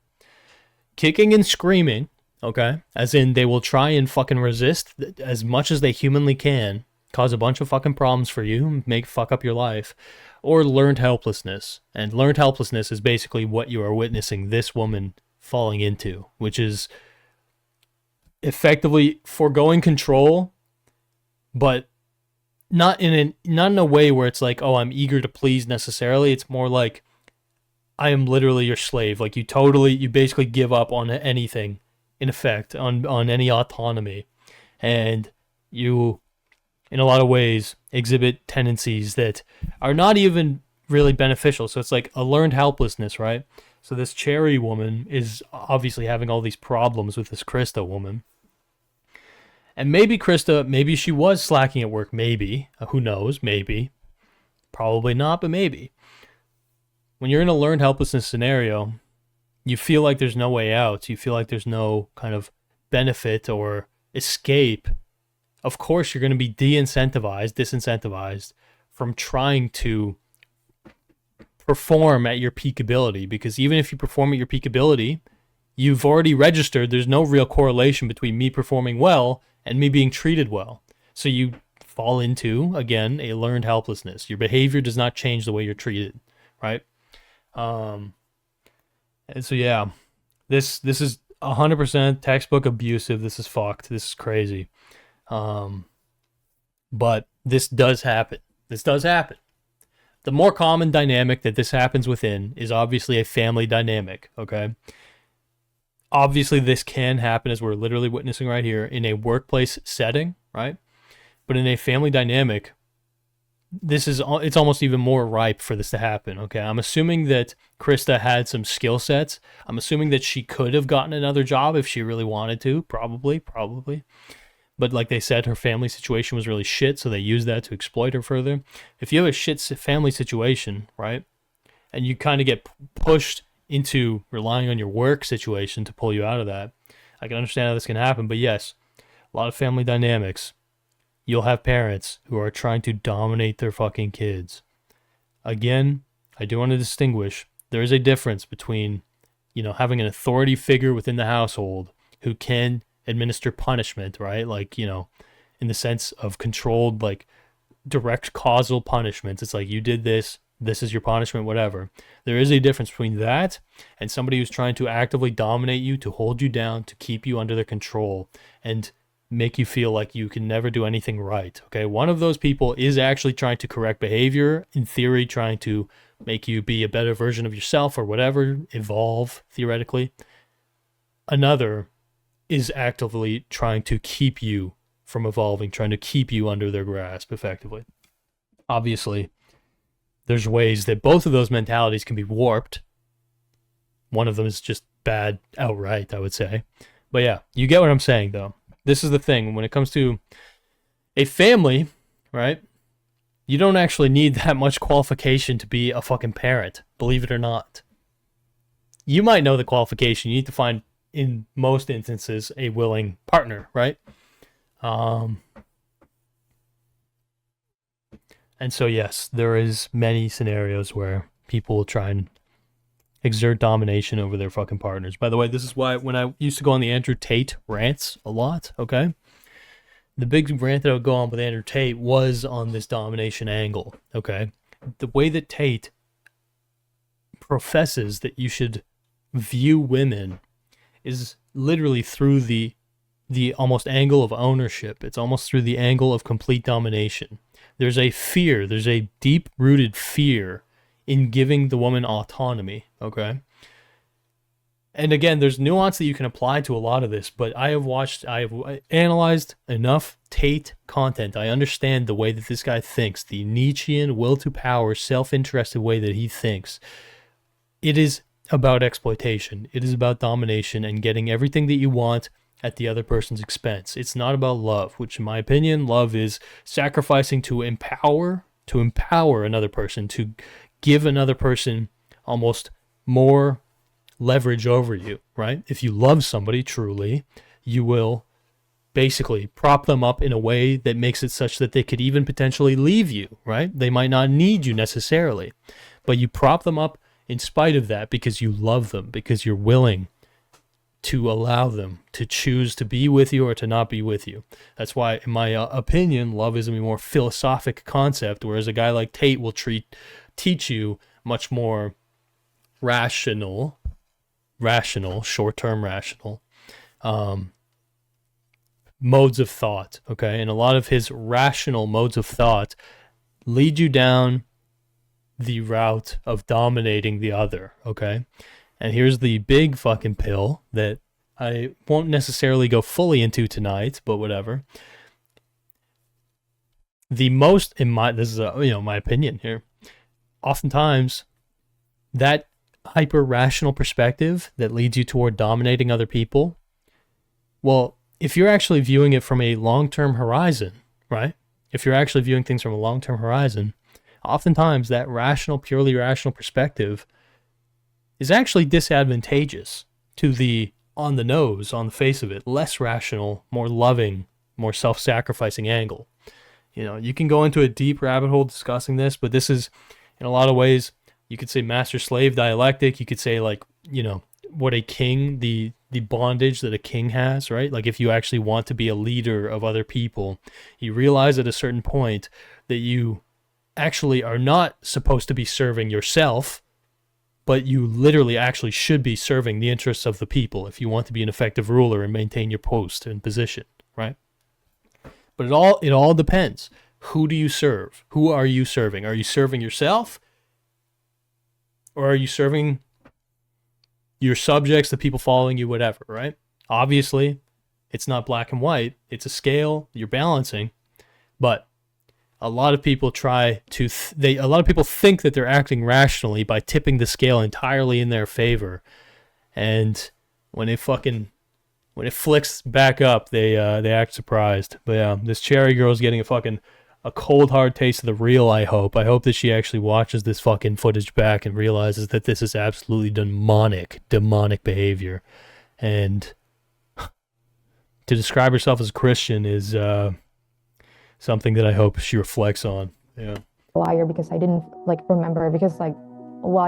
Kicking and screaming, okay? As in they will try and fucking resist as much as they humanly can, cause a bunch of fucking problems for you, fuck up your life. Or learned helplessness. And learned helplessness is basically what you are witnessing this woman falling into, which is effectively foregoing control, but not in a way where it's like, oh, I'm eager to please necessarily. It's more like I am literally your slave. Like you basically give up on anything, in effect, on any autonomy, and you, in a lot of ways, exhibit tendencies that are not even really beneficial. So it's like a learned helplessness, right? So this Cherry woman is obviously having all these problems with this Krista woman. And maybe she was slacking at work, maybe. Who knows, maybe. Probably not, but maybe. When you're in a learned helplessness scenario, you feel like there's no way out. You feel like there's no kind of benefit or escape. Of course, you're going to be disincentivized from trying to perform at your peak ability, because even if you perform at your peak ability, you've already registered there's no real correlation between me performing well and me being treated well. So you fall into, again, a learned helplessness. Your behavior does not change the way you're treated, right? And so yeah, this is 100% textbook abusive. This is fucked. This is crazy. But this does happen. This does happen. The more common dynamic that this happens within is obviously a family dynamic, okay? Obviously, this can happen, as we're literally witnessing right here, in a workplace setting, right? But in a family dynamic, it's almost even more ripe for this to happen, okay? I'm assuming that Krista had some skill sets. I'm assuming that she could have gotten another job if she really wanted to, probably. But like they said, her family situation was really shit, so they used that to exploit her further. If you have a shit family situation, right, and you kind of get pushed into relying on your work situation to pull you out of that, I can understand how this can happen. But yes, a lot of family dynamics. You'll have parents who are trying to dominate their fucking kids. Again, I do want to distinguish. There is a difference between, having an authority figure within the household who can administer punishment, right? Like, in the sense of controlled, like, direct causal punishments. It's like, you did this is your punishment, whatever. There is a difference between that and somebody who's trying to actively dominate you, to hold you down, to keep you under their control, and make you feel like you can never do anything right, okay? One of those people is actually trying to correct behavior, in theory, trying to make you be a better version of yourself or whatever, evolve, theoretically. Another is actively trying to keep you from evolving, trying to keep you under their grasp, effectively. Obviously, there's ways that both of those mentalities can be warped. One of them is just bad outright, I would say. But yeah, you get what I'm saying, though. This is the thing. When it comes to a family, right, you don't actually need that much qualification to be a fucking parent, believe it or not. You might know the qualification. You need to find, in most instances, a willing partner, right? And so, yes, there is many scenarios where people will try and exert domination over their fucking partners. By the way, this is why when I used to go on the Andrew Tate rants a lot, okay? The big rant that I would go on with Andrew Tate was on this domination angle, okay? The way that Tate professes that you should view women is literally through the almost angle of ownership. It's almost through the angle of complete domination. There's a fear, there's a deep-rooted fear in giving the woman autonomy, okay? And again, there's nuance that you can apply to a lot of this, but I have analyzed enough Tate content. I understand the way that this guy thinks, the Nietzschean will to power, self-interested way that he thinks. It is about exploitation. It is about domination and getting everything that you want at the other person's expense. It's not about love, which in my opinion, love is sacrificing to empower another person, to give another person almost more leverage over you, right? If you love somebody truly, you will basically prop them up in a way that makes it such that they could even potentially leave you, right? They might not need you necessarily, but you prop them up in spite of that because you love them, because you're willing to allow them to choose to be with you or to not be with you. That's why, in my opinion, love is a more philosophic concept, whereas a guy like Tate will teach you much more rational, short-term rational modes of thought, okay? And a lot of his rational modes of thought lead you down the route of dominating the other, okay? And here's the big fucking pill that I won't necessarily go fully into tonight, but whatever. The most, this is my opinion here, oftentimes that hyper-rational perspective that leads you toward dominating other people, well, if you're actually viewing it from a long-term horizon, right? If you're actually viewing things from a long-term horizon, oftentimes that purely rational perspective is actually disadvantageous to the on the face of it, less rational, more loving, more self-sacrificing angle. You can go into a deep rabbit hole discussing this, but this is, in a lot of ways, You could say master-slave dialectic. You could say, like, what a king, the bondage that a king has, right? Like, if you actually want to be a leader of other people, you realize at a certain point that you actually are not supposed to be serving yourself, but you literally actually should be serving the interests of the people if you want to be an effective ruler and maintain your post and position, right? But it all depends. Who do you serve? Who are you serving? Are you serving yourself? Or are you serving your subjects, the people following you, whatever, right? Obviously, it's not black and white. It's a scale you're balancing, but a lot of people a lot of people think that they're acting rationally by tipping the scale entirely in their favor, and when it flicks back up, they act surprised. But yeah, this Cherry girl's getting a cold hard taste of the real. I hope that she actually watches this fucking footage back and realizes that this is absolutely demonic behavior, and to describe herself as a Christian is something that I hope she reflects on. Yeah. Liar, because I didn't remember, because I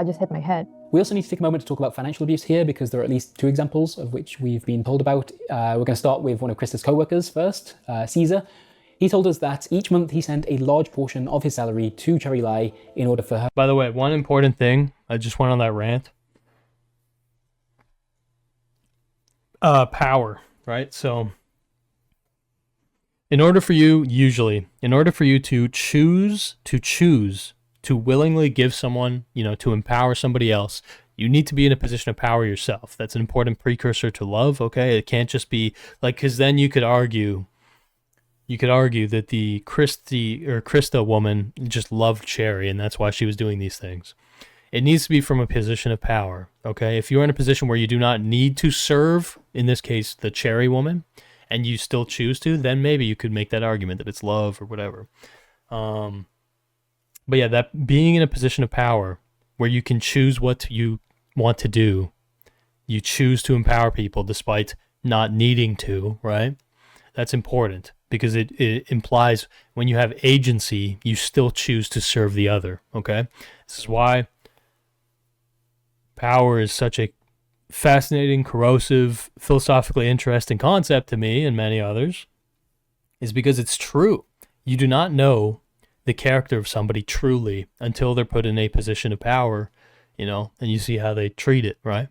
just hit my head. We also need to take a moment to talk about financial abuse here, because there are at least 2 examples of which we've been told about. We're going to start with one of Krista's co-workers first, Caesar. He told us that each month he sent a large portion of his salary to Cherry Lai in order for her. By the way, one important thing, I just went on that rant. Power, right? So in order for you to choose to willingly give someone, to empower somebody else, you need to be in a position of power yourself. That's an important precursor to love, okay? It can't just be like, because then you could argue that the Krista woman just loved Cherry, and that's why she was doing these things. It needs to be from a position of power, okay? If you're in a position where you do not need to serve, in this case, the Cherry woman, and you still choose to, then maybe you could make that argument that it's love or whatever. But yeah, that being in a position of power where you can choose what you want to do, you choose to empower people despite not needing to, right? That's important, because it implies when you have agency, you still choose to serve the other, okay? This is why power is such a fascinating, corrosive, philosophically interesting concept to me and many others, is because it's true. You do not know the character of somebody truly until they're put in a position of power, and you see how they treat it, right?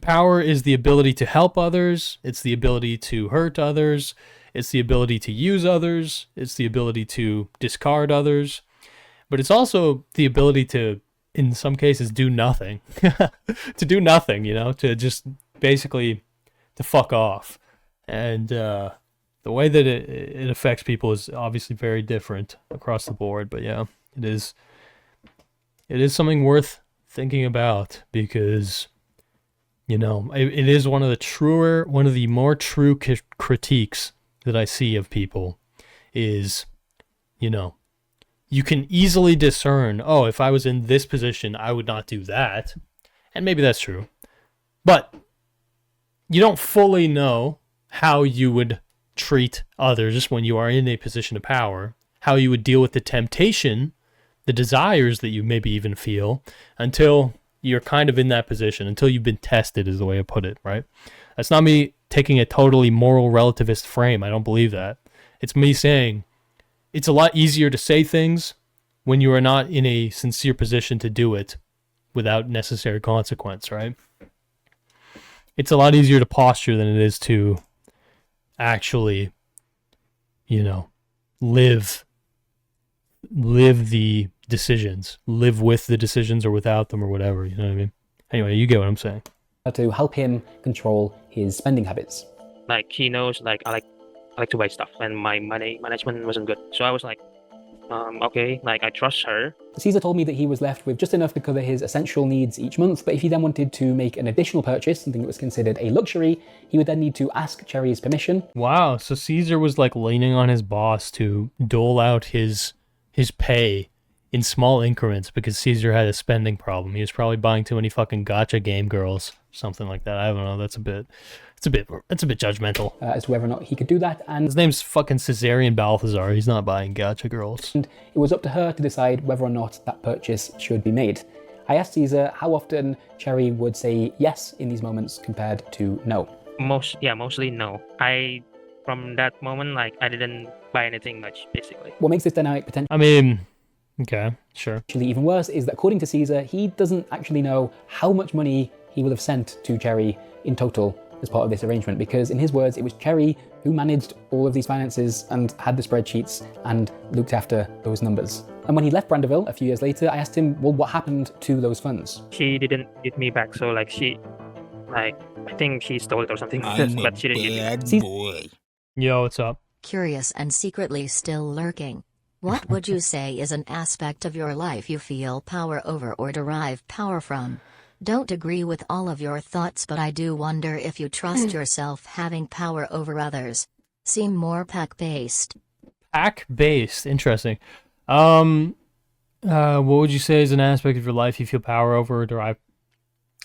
Power is the ability to help others. It's the ability to hurt others. It's the ability to use others. It's the ability to discard others. But it's also the ability to, in some cases, do nothing. To do nothing, to just basically to fuck off. And the way that it affects people is obviously very different across the board. But yeah, it is something worth thinking about, because, it is one of the more true critiques that I see of people is, you can easily discern, if I was in this position, I would not do that. And maybe that's true. But you don't fully know how you would treat others when you are in a position of power, how you would deal with the temptation, the desires that you maybe even feel, until you're kind of in that position, until you've been tested, is the way I put it, right? That's not me taking a totally moral relativist frame. I don't believe that. It's me saying it's a lot easier to say things when you are not in a sincere position to do it without necessary consequence, right? It's a lot easier to posture than it is to actually, live the decisions, live with the decisions or without them or whatever, you know what I mean? Anyway, you get what I'm saying. To help him control his spending habits. Like, he knows, I like to buy stuff, and my money management wasn't good. So I was like, okay, I trust her. Caesar told me that he was left with just enough to cover his essential needs each month, but if he then wanted to make an additional purchase, something that was considered a luxury, he would then need to ask Cherry's permission. Wow, so Caesar was leaning on his boss to dole out his pay in small increments because Caesar had a spending problem. He was probably buying too many fucking gacha game girls, something like that. I don't know, that's a bit it's a bit judgmental. As to whether or not he could do that, and His name's fucking Caesarian Balthazar. He's not buying gacha girls. it was up to her to decide whether or not that purchase should be made. I asked Caesar how often Cherry would say yes in these moments compared to no. Mostly no. From that moment, like, I didn't buy anything much, basically. What makes this dynamic potentially I mean, okay, sure. even worse is that according to Caesar, he doesn't actually know how much money he will have sent to Cherry in total as part of this arrangement, because in his words, it was Cherry who managed all of these finances and had the spreadsheets and looked after those numbers. And when he left Brandeville a few years later, I asked him, well, what happened to those funds? She didn't give me back, so like I think she stole it or something, but she didn't give me. Yo, what's up? Curious and secretly still lurking. What would you say is an aspect of your life you feel power over or derive power from? Don't agree with all of your thoughts, but I do wonder if you trust yourself having power over others. Seem more pack-based. Pack-based, interesting. What would you say is an aspect of your life you feel power over or derive?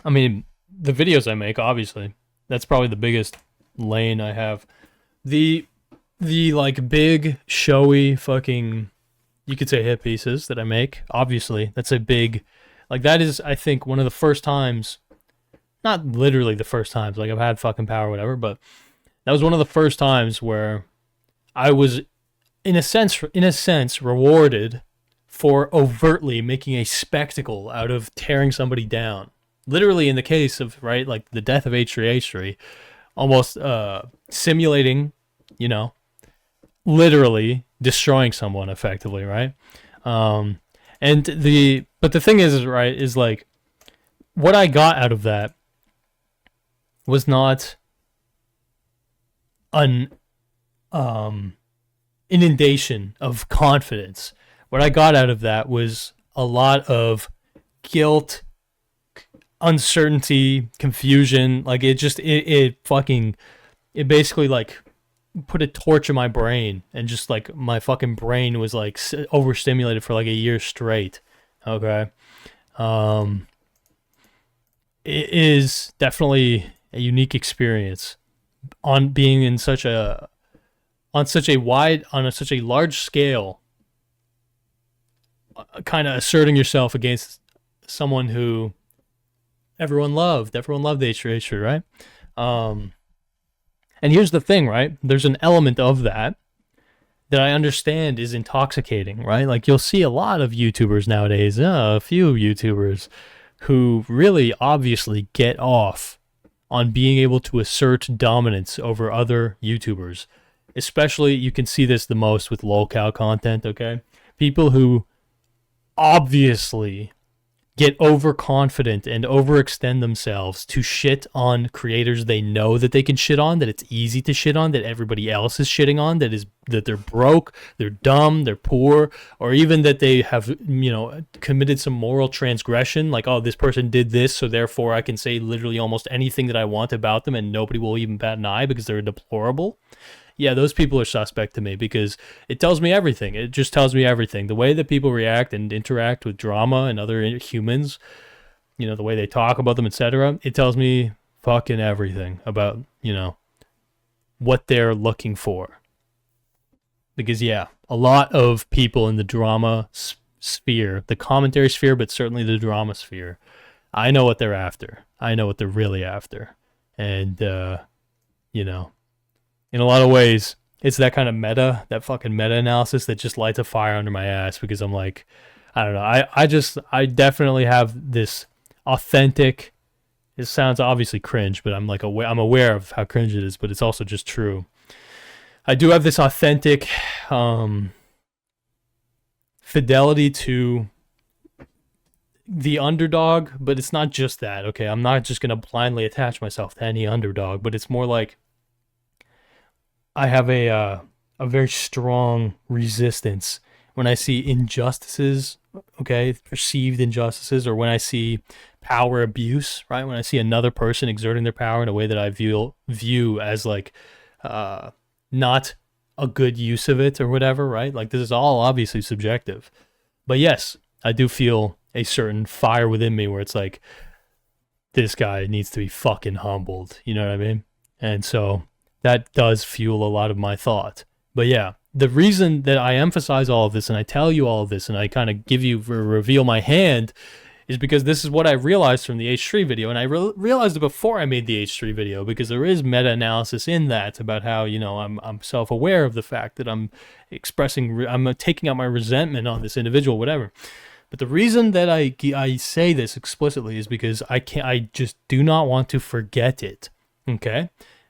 I mean, the videos I make, obviously. That's probably the biggest lane I have. The like big, showy fucking, you could say hit pieces that I make, obviously, that's a big, like that is, I think, one of the first times, not literally the first times, like I've had fucking power or whatever, but that was one of the first times where I was, in a sense, rewarded for overtly making a spectacle out of tearing somebody down. Literally in the case of, right, like the death of H3H3, almost simulating, you know, literally destroying someone effectively, right? But the thing is, right, is like what I got out of that was not an inundation of confidence. What I got out of that was a lot of guilt, uncertainty, confusion. Like it basically like put a torch in my brain, and just like my fucking brain was like overstimulated for like a year straight. Okay. It is definitely a unique experience on being in such a large scale, kind of asserting yourself against someone who everyone loved H3H3, right? And here's the thing, right? There's an element of that I understand is intoxicating, right? Like you'll see a lot of YouTubers nowadays, a few YouTubers who really obviously get off on being able to assert dominance over other YouTubers. Especially, you can see this the most with lolcow content, okay? People who obviously get overconfident and overextend themselves to shit on creators they know that they can shit on, that it's easy to shit on, that everybody else is shitting on, that they're broke, they're dumb, they're poor, or even that they have, you know, committed some moral transgression, like, oh, this person did this, so therefore I can say literally almost anything that I want about them and nobody will even bat an eye because they're deplorable. Yeah, those people are suspect to me because it tells me everything. It just tells me everything. The way that people react and interact with drama and other humans, you know, the way they talk about them, etc., it tells me fucking everything about, you know, what they're looking for. Because, yeah, a lot of people in the drama sphere, the commentary sphere, but certainly the drama sphere, I know what they're after. I know what they're really after. And, you know, in a lot of ways, it's that kind of that fucking meta analysis that just lights a fire under my ass, because I'm like, I don't know. I definitely have this authentic, it sounds obviously cringe, but I'm like, I'm aware of how cringe it is, but it's also just true. I do have this authentic fidelity to the underdog, but it's not just that, okay? I'm not just going to blindly attach myself to any underdog, but it's more like I have a very strong resistance when I see injustices, okay, perceived injustices, or when I see power abuse, right? When I see another person exerting their power in a way that I view as like not a good use of it or whatever, right? Like this is all obviously subjective. But yes, I do feel a certain fire within me where it's like, this guy needs to be fucking humbled, you know what I mean? And so that does fuel a lot of my thought. But yeah, the reason that I emphasize all of this and I tell you all of this and I kind of reveal my hand is because this is what I realized from the H3 video. And I realized it before I made the H3 video, because there is meta-analysis in that about how, you know, I'm self-aware of the fact that I'm taking out my resentment on this individual, whatever. But the reason that I say this explicitly is because I just do not want to forget it. Okay?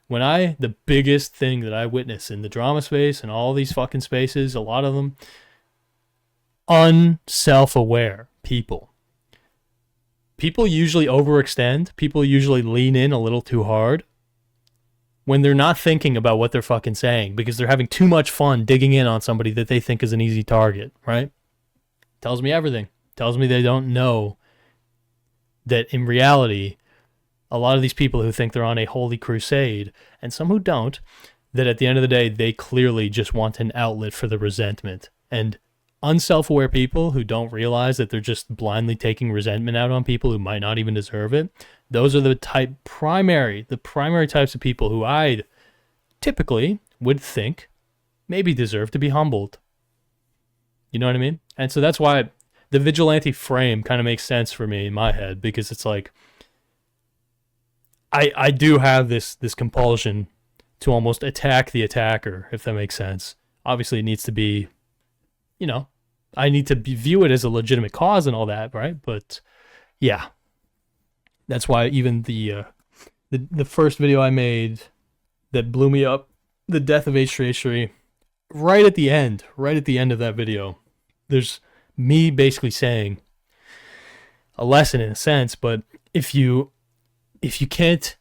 The biggest thing that I witness in the drama space and all these fucking spaces, a lot of them, unself-aware people. People usually overextend. People usually lean in a little too hard when they're not thinking about what they're fucking saying because they're having too much fun digging in on somebody that they think is an easy target, right? Tells me everything. Tells me they don't know that in reality, a lot of these people who think they're on a holy crusade, and some who don't, that at the end of the day, they clearly just want an outlet for the resentment. And unself-aware people who don't realize that they're just blindly taking resentment out on people who might not even deserve it, those are the primary types of people who I typically would think maybe deserve to be humbled. You know what I mean? And so that's why the vigilante frame kind of makes sense for me in my head, because it's like I do have this compulsion to almost attack the attacker, if that makes sense. Obviously, it needs to be, you know, I need to view it as a legitimate cause and all that, right? But yeah, that's why even the first video I made that blew me up, the death of H3H3, right at the end of that video, there's me basically saying a lesson in a sense, but if you can't,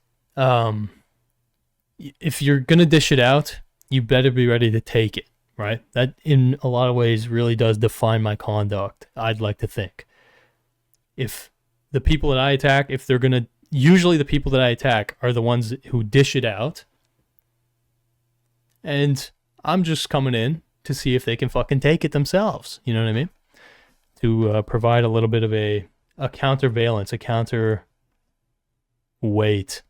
if you're gonna dish it out, you better be ready to take it. Right? That in a lot of ways really does define my conduct, I'd like to think. If the people that I attack, usually the people that I attack are the ones who dish it out. And I'm just coming in to see if they can fucking take it themselves. You know what I mean? To provide a little bit of a countervalence, a counter weight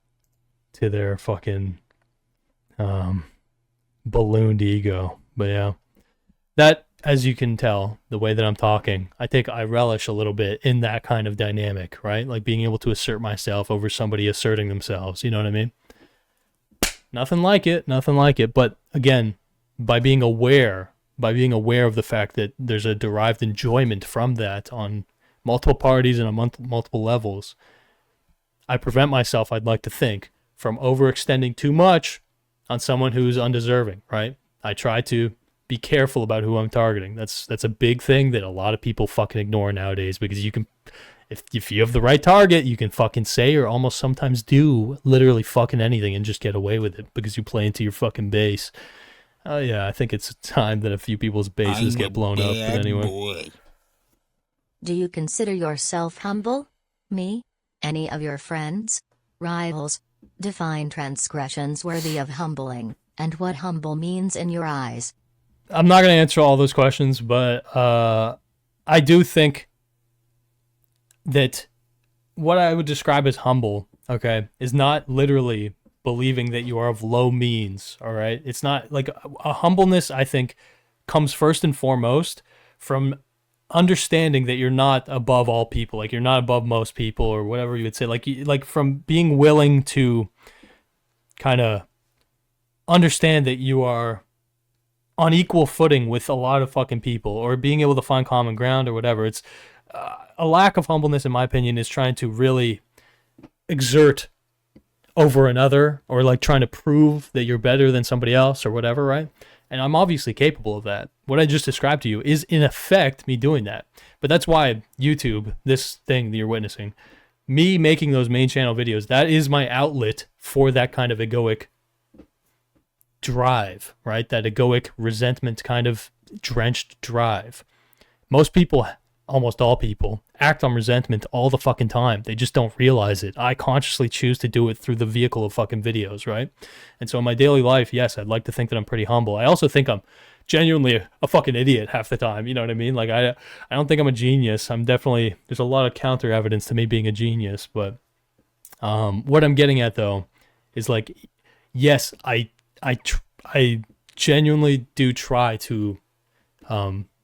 to their fucking ballooned ego. But yeah, that, as you can tell, the way that I'm talking, I relish a little bit in that kind of dynamic, right? Like being able to assert myself over somebody asserting themselves. You know what I mean? Nothing like it. But again, by being aware of the fact that there's a derived enjoyment from that on multiple parties and on multiple levels, I prevent myself, I'd like to think, from overextending too much on someone who's undeserving, right? I try to be careful about who I'm targeting. That's a big thing that a lot of people fucking ignore nowadays, because you can, if you have the right target, you can fucking say or almost sometimes do literally fucking anything and just get away with it because you play into your fucking base. Yeah, I think it's time that a few people's bases get blown up. But anyway. Boy. Do you consider yourself humble? Me? Any of your friends? Rivals? Define transgressions worthy of humbling, and what humble means in your eyes. I'm not going to answer all those questions, but I do think that what I would describe as humble, okay, is not literally believing that you are of low means, all right? It's not like a humbleness, I think, comes first and foremost from understanding that you're not above all people, like you're not above most people or whatever you would say, like from being willing to kind of understand that you are on equal footing with a lot of fucking people, or being able to find common ground or whatever. It's a lack of humbleness, in my opinion, is trying to really exert over another, or like trying to prove that you're better than somebody else or whatever, right? And I'm obviously capable of that. What I just described to you is in effect me doing that. But that's why YouTube, this thing that you're witnessing, me making those main channel videos, that is my outlet for that kind of egoic drive, right? That egoic resentment kind of drenched drive. Most people, almost all people, act on resentment all the fucking time. They just don't realize it. I consciously choose to do it through the vehicle of fucking videos, right? And so in my daily life, yes, I'd like to think that I'm pretty humble. I also think I'm genuinely a fucking idiot half the time. You know what I mean? Like I don't think I'm a genius. I'm definitely, there's a lot of counter evidence to me being a genius. But what I'm getting at though is like, yes, I genuinely do try to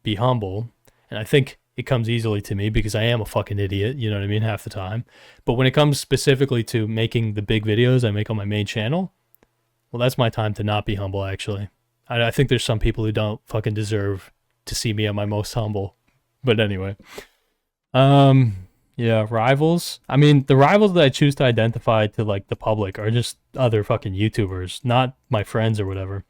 be humble, and I think it comes easily to me because I am a fucking idiot, you know what I mean, half the time. But when it comes specifically to making the big videos I make on my main channel, well, that's my time to not be humble, actually. I think there's some people who don't fucking deserve to see me at my most humble. But anyway. Yeah, rivals. I mean, the rivals that I choose to identify to, like, the public are just other fucking YouTubers, not my friends or whatever.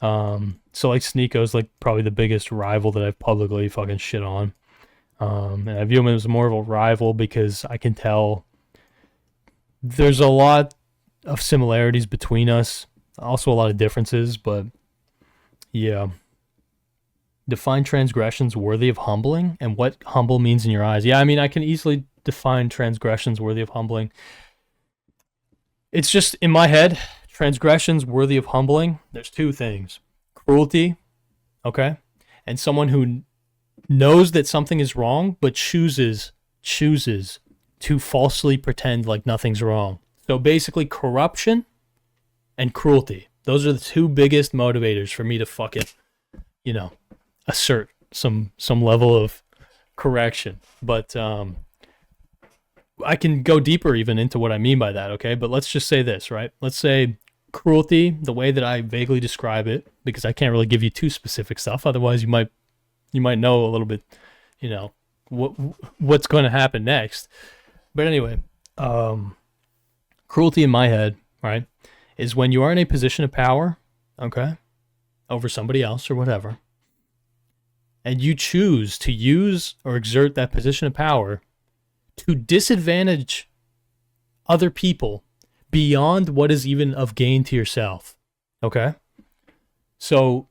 So, like, Sneeko's, like, probably the biggest rival that I've publicly fucking shit on. And I view him as more of a rival because I can tell there's a lot of similarities between us, also a lot of differences, but yeah. Define transgressions worthy of humbling and what humble means in your eyes. Yeah, I mean, I can easily define transgressions worthy of humbling. It's just in my head, transgressions worthy of humbling, there's two things. Cruelty, okay? And someone who knows that something is wrong but chooses to falsely pretend like nothing's wrong. So basically corruption and cruelty. Those are the two biggest motivators for me to fucking, you know, assert some level of correction. But I can go deeper even into what I mean by that, okay? But let's just say this, right? Let's say cruelty, the way that I vaguely describe it, because I can't really give you too specific stuff, otherwise you might know a little bit, you know, what's going to happen next. But anyway, cruelty in my head, right, is when you are in a position of power, okay, over somebody else or whatever, and you choose to use or exert that position of power to disadvantage other people beyond what is even of gain to yourself, okay? So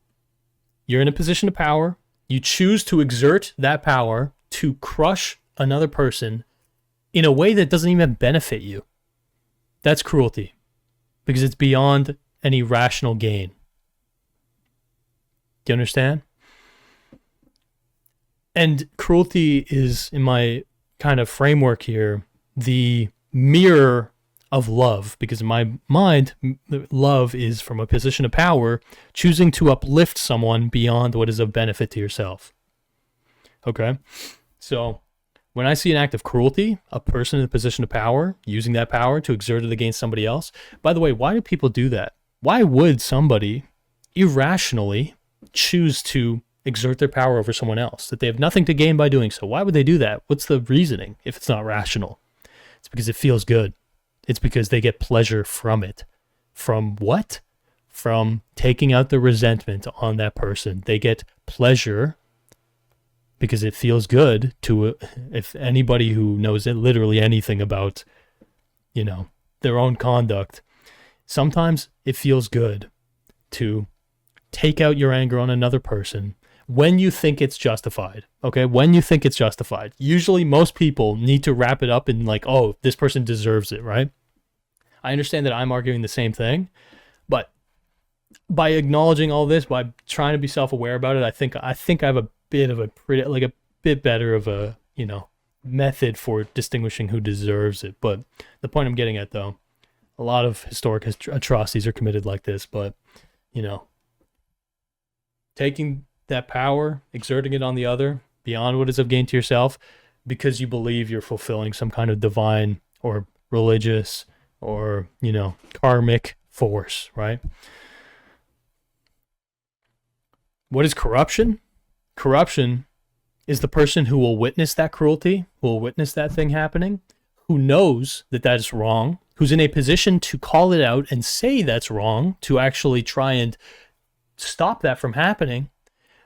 you're in a position of power, you choose to exert that power to crush another person in a way that doesn't even benefit you. That's cruelty, because it's beyond any rational gain. Do you understand? And cruelty is, in my kind of framework here, the mirror of love, because in my mind, love is from a position of power, choosing to uplift someone beyond what is of benefit to yourself. Okay? So when I see an act of cruelty, a person in a position of power, using that power to exert it against somebody else, by the way, why do people do that? Why would somebody irrationally choose to exert their power over someone else, that they have nothing to gain by doing so? Why would they do that? What's the reasoning if it's not rational? It's because it feels good. It's because they get pleasure from it. From what? From taking out the resentment on that person. They get pleasure because it feels good to, if anybody who knows it, literally anything about, you know, their own conduct, sometimes it feels good to take out your anger on another person when you think it's justified, okay? When you think it's justified. Usually most people need to wrap it up in like, oh, this person deserves it, right? I understand that I'm arguing the same thing, but by acknowledging all this, by trying to be self-aware about it, I think I have a bit of a bit better of a, you know, method for distinguishing who deserves it. But the point I'm getting at, though, a lot of historic atrocities are committed like this, but, you know, taking that power, exerting it on the other beyond what is of gain to yourself because you believe you're fulfilling some kind of divine or religious or, you know, karmic force, right? What is corruption? Corruption is the person who will witness that cruelty, who will witness that thing happening, who knows that that is wrong, who's in a position to call it out and say that's wrong, to actually try and stop that from happening,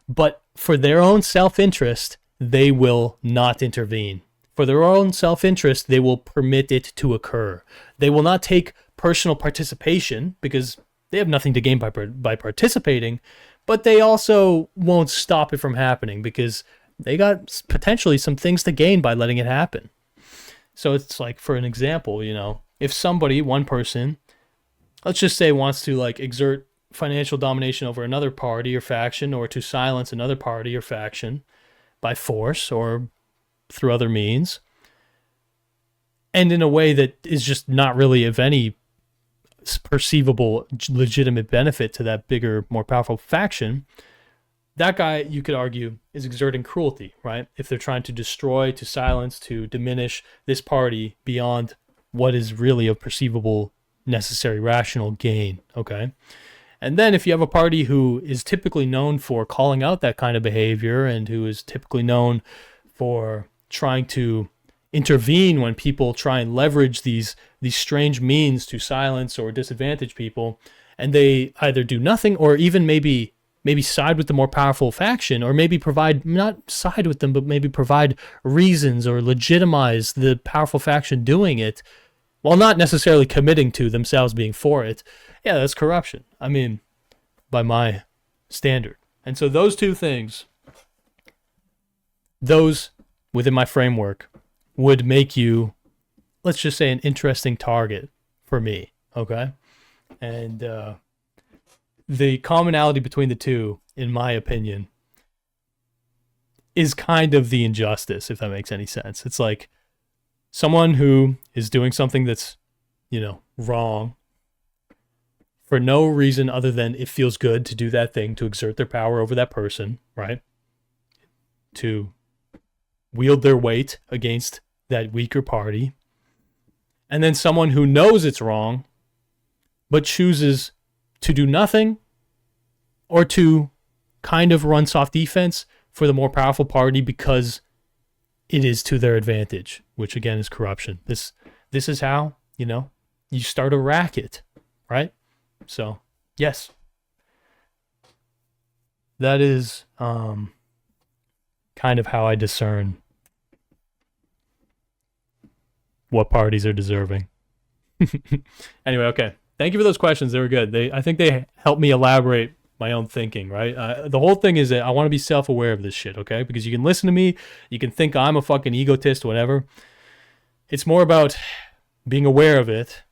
but for their own self-interest, they will not intervene. For their own self-interest, they will permit it to occur. They will not take personal participation because they have nothing to gain by participating, but they also won't stop it from happening because they got potentially some things to gain by letting it happen. So it's like, for an example, you know, if somebody, one person, let's just say wants to like exert financial domination over another party or faction, or to silence another party or faction by force or through other means, and in a way that is just not really of any perceivable legitimate benefit to that bigger, more powerful faction, that guy, you could argue, is exerting cruelty, right? If they're trying to destroy, to silence, to diminish this party beyond what is really a perceivable, necessary, rational gain, okay? And then if you have a party who is typically known for calling out that kind of behavior and who is typically known for trying to intervene when people try and leverage these strange means to silence or disadvantage people, and they either do nothing or even maybe side with the more powerful faction, or maybe provide, not side with them, but maybe provide reasons or legitimize the powerful faction doing it, while not necessarily committing to themselves being for it. Yeah, that's corruption. I mean, by my standard. And so those two things, those within my framework, would make you, let's just say, an interesting target for me, okay? And the commonality between the two, in my opinion, is kind of the injustice, if that makes any sense. It's like someone who is doing something that's, wrong for no reason other than it feels good to do that thing, to exert their power over that person, right? To wield their weight against that weaker party. And then someone who knows it's wrong, but chooses to do nothing or to kind of run soft defense for the more powerful party because it is to their advantage, which again is corruption. This is how, you start a racket, right? So, yes. That is kind of how I discern what parties are deserving. Anyway, okay. Thank you for those questions. They were good. I think they helped me elaborate my own thinking, right? The whole thing is that I want to be self-aware of this shit, okay? Because you can listen to me, you can think I'm a fucking egotist, whatever. It's more about being aware of it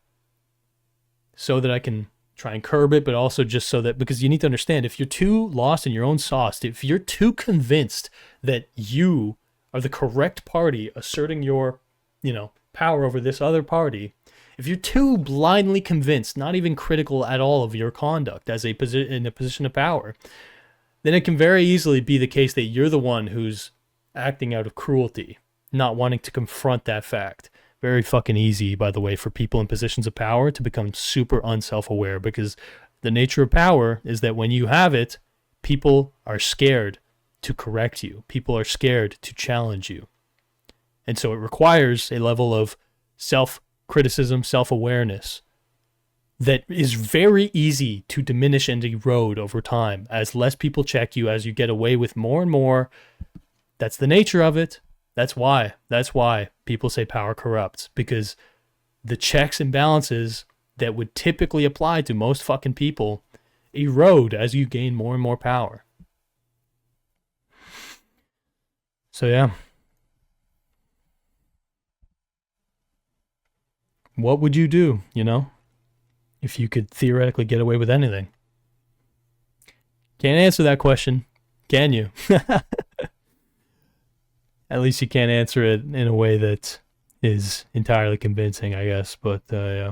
so that I can try and curb it, but also just so that, because you need to understand, if you're too lost in your own sauce, if you're too convinced that you are the correct party asserting your, power over this other party, if you're too blindly convinced, not even critical at all of your conduct as in a position of power, then it can very easily be the case that you're the one who's acting out of cruelty, not wanting to confront that fact. Very fucking easy, by the way, for people in positions of power to become super unself-aware, because the nature of power is that when you have it, people are scared to correct you. People are scared to challenge you. And so it requires a level of self-criticism, self-awareness that is very easy to diminish and erode over time. As less people check you, as you get away with more and more, that's the nature of it. That's why people say power corrupts, because the checks and balances that would typically apply to most fucking people erode as you gain more and more power. So yeah. What would you do, if you could theoretically get away with anything? Can't answer that question, can you? At least you can't answer it in a way that is entirely convincing, I guess. But, yeah.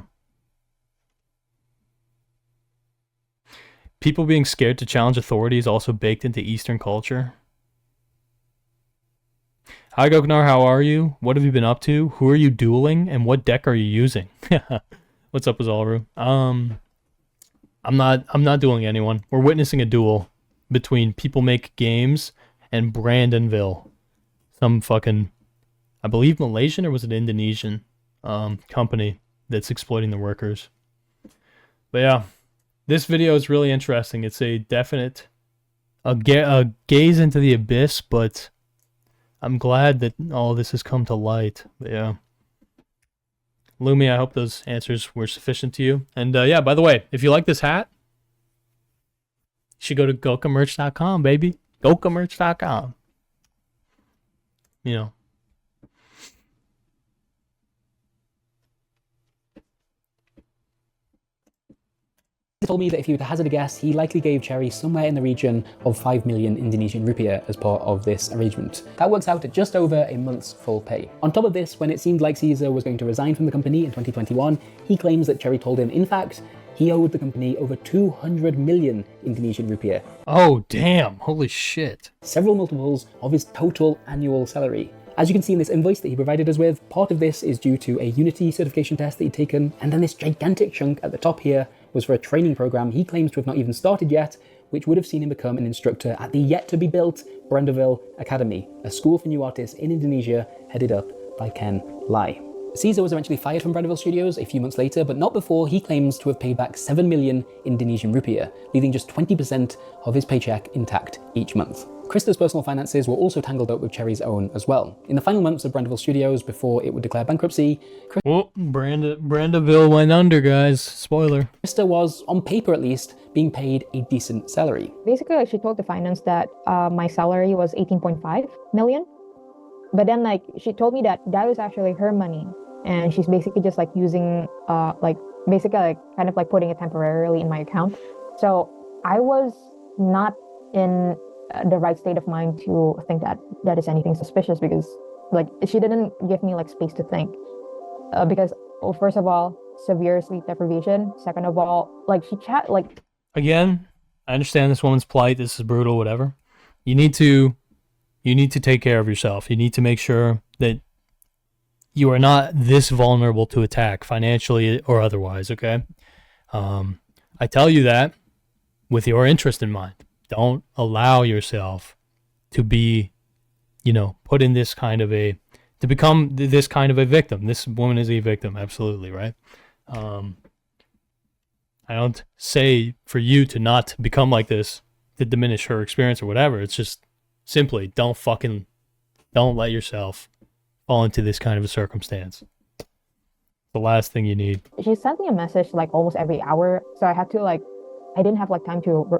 People being scared to challenge authority is also baked into Eastern culture. Hi, Gokanaru, how are you? What have you been up to? Who are you dueling? And what deck are you using? What's up, Azalru? I'm not dueling anyone. We're witnessing a duel between People Make Games and Brandonville. Some fucking, I believe Malaysian, or was it Indonesian company that's exploiting the workers. But yeah, this video is really interesting. It's a definite a gaze into the abyss, but I'm glad that all this has come to light. But yeah. Lumi, I hope those answers were sufficient to you. And yeah, by the way, if you like this hat, you should go to gokamerch.com, baby. Gokamerch.com. He told me that if he were to hazard a guess, he likely gave Cherry somewhere in the region of 5 million Indonesian rupiah as part of this arrangement. That works out at just over a month's full pay. On top of this, when it seemed like Caesar was going to resign from the company in 2021, he claims that Cherry told him, in fact, he owed the company over 200 million Indonesian rupiah. Oh, damn. Holy shit. Several multiples of his total annual salary. As you can see in this invoice that he provided us with, part of this is due to a Unity certification test that he'd taken, and then this gigantic chunk at the top here was for a training program he claims to have not even started yet, which would have seen him become an instructor at the yet-to-be-built Brandeville Academy, a school for new artists in Indonesia headed up by Ken Lai. Caesar was eventually fired from Brandeville Studios a few months later, but not before he claims to have paid back 7 million Indonesian rupiah, leaving just 20% of his paycheck intact each month. Krista's personal finances were also tangled up with Cherry's own as well. In the final months of Brandeville Studios, before it would declare bankruptcy, Brandeville went under, guys. Spoiler. Krista was, on paper at least, being paid a decent salary. Basically, like, she told the finance that my salary was 18.5 million. But then, like, she told me that that was actually her money. And she's basically just, like, using, kind of, like, putting it temporarily in my account. So I was not in the right state of mind to think that that is anything suspicious, because, like, she didn't give me, like, space to think. Because, well, first of all, severe sleep deprivation. Second of all, like, Again, I understand this woman's plight. This is brutal, whatever. You need to take care of yourself. You need to make sure that you are not this vulnerable to attack, financially or otherwise, okay? I tell you that with your interest in mind. Don't allow yourself to be, put in this kind of to become this kind of a victim. This woman is a victim, absolutely, right? I don't say for you to not become like this to diminish her experience or whatever. It's just simply don't let yourself fall into this kind of a circumstance. The last thing you need. She sent me a message like almost every hour, so I had to I didn't have time to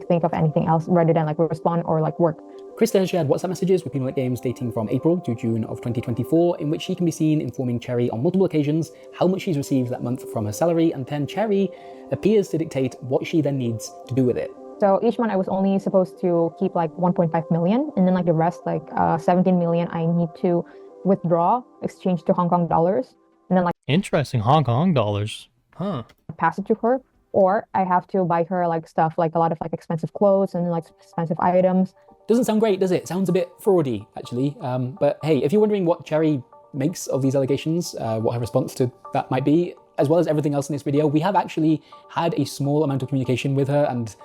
think of anything else rather than respond or work. Krista has shared WhatsApp messages with Peanut Games dating from April to June of 2024, in which she can be seen informing Cherry on multiple occasions how much she's received that month from her salary, and then Cherry appears to dictate what she then needs to do with it. So each month I was only supposed to keep 1.5 million, and then the rest 17 million I need to withdraw, exchange to Hong Kong dollars, and then interesting, Hong Kong dollars, huh? Pass it to her, or I have to buy her stuff, a lot of expensive clothes and expensive items. Doesn't sound great, does it? Sounds a bit fraudy, actually. But hey, if you're wondering what Cherry makes of these allegations, what her response to that might be, as well as everything else in this video, we have actually had a small amount of communication with her, and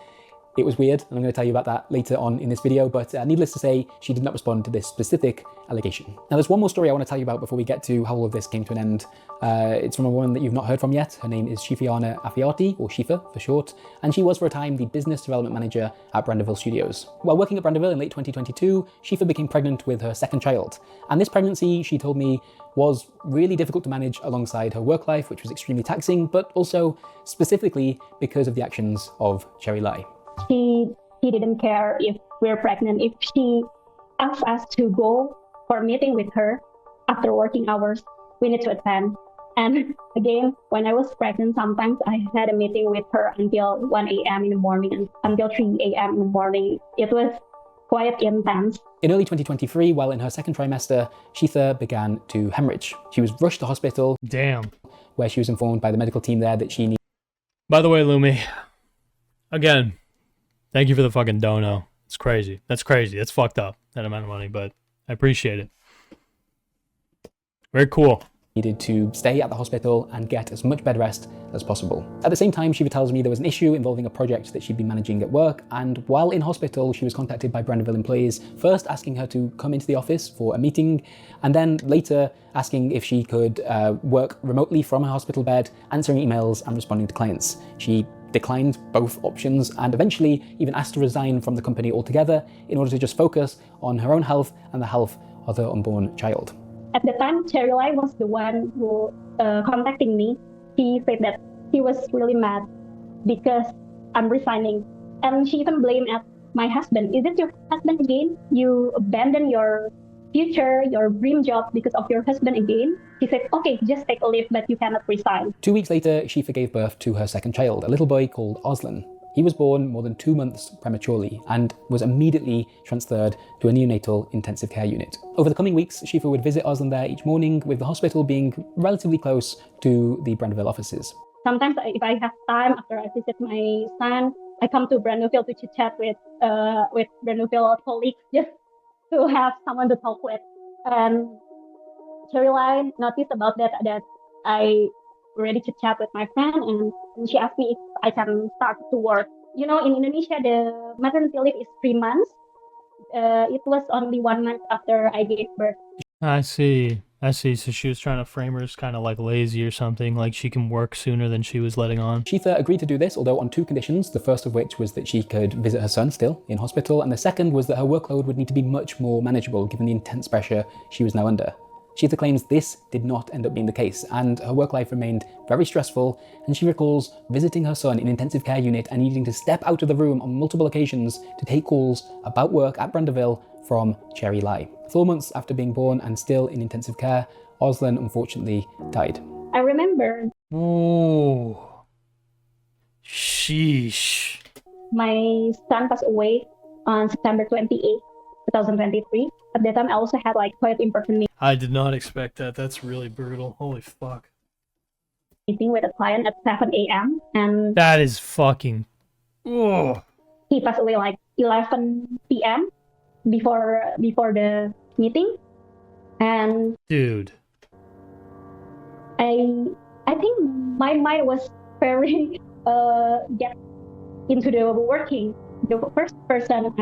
it was weird, and I'm going to tell you about that later on in this video, but needless to say, she did not respond to this specific allegation. Now, there's one more story I want to tell you about before we get to how all of this came to an end. It's from a woman that you've not heard from yet. Her name is Shifiana Afiati, or Shifa for short, and she was for a time the business development manager at Brandeville Studios. While working at Brandeville in late 2022, Shifa became pregnant with her second child, and this pregnancy, she told me, was really difficult to manage alongside her work life, which was extremely taxing, but also specifically because of the actions of Cherry Lai. He didn't care if we're pregnant. If she asked us to go for a meeting with her after working hours, we need to attend. And again, when I was pregnant, sometimes I had a meeting with her until 1 a.m. in the morning and until 3 a.m. in the morning. It was quite intense. In early 2023, while in her second trimester, Shitha began to hemorrhage. She was rushed to hospital. Damn. Where she was informed by the medical team there that she needed. By the way, Lumi, again, thank you for the fucking dono. It's crazy. That's crazy. That's fucked up, that amount of money, but I appreciate it. Very cool. Needed to stay at the hospital and get as much bed rest as possible. At the same time, Shiva tells me there was an issue involving a project that she'd been managing at work, and while in hospital, she was contacted by Brandeville employees, first asking her to come into the office for a meeting, and then later asking if she could work remotely from her hospital bed, answering emails and responding to clients. She declined both options and eventually even asked to resign from the company altogether in order to just focus on her own health and the health of her unborn child. At the time, Cherry Lai was the one who contacting me. He said that he was really mad because I'm resigning. And she even blamed at my husband. Is it your husband again? You abandon your future, your dream job because of your husband again? She said, okay, just take a leave, but you cannot resign. 2 weeks later, Shifa gave birth to her second child, a little boy called Oslan. He was born more than 2 months prematurely and was immediately transferred to a neonatal intensive care unit. Over the coming weeks, Shifa would visit Oslan there each morning, with the hospital being relatively close to the Brandeville offices. Sometimes if I have time after I visit my son, I come to Brandeville to chit-chat with Brandeville colleagues, just to have someone to talk with. And Caroline noticed about that I already chit-chat with my friend, and she asked me if I can start to work. You know, in Indonesia, the maternity leave is 3 months. It was only 1 month after I gave birth. I see. So she was trying to frame her as kind of like lazy or something, like she can work sooner than she was letting on. Shifa agreed to do this, although on 2 conditions, the first of which was that she could visit her son still in hospital, and the second was that her workload would need to be much more manageable given the intense pressure she was now under. Shifa claims this did not end up being the case, and her work life remained very stressful, and she recalls visiting her son in intensive care unit and needing to step out of the room on multiple occasions to take calls about work at Brandeville from Cherry Lai. 4 months after being born and still in intensive care, Oslan unfortunately died. I remember. Oh, sheesh. My son passed away on September 28, 2023. At that time, I also had quite important I did not expect that. That's really brutal. Holy fuck. meeting with a client at 7 a.m. and That is fucking... Oh. he passed away 11 p.m. before the meeting. And dude, I think my mind was very get into the working. The first person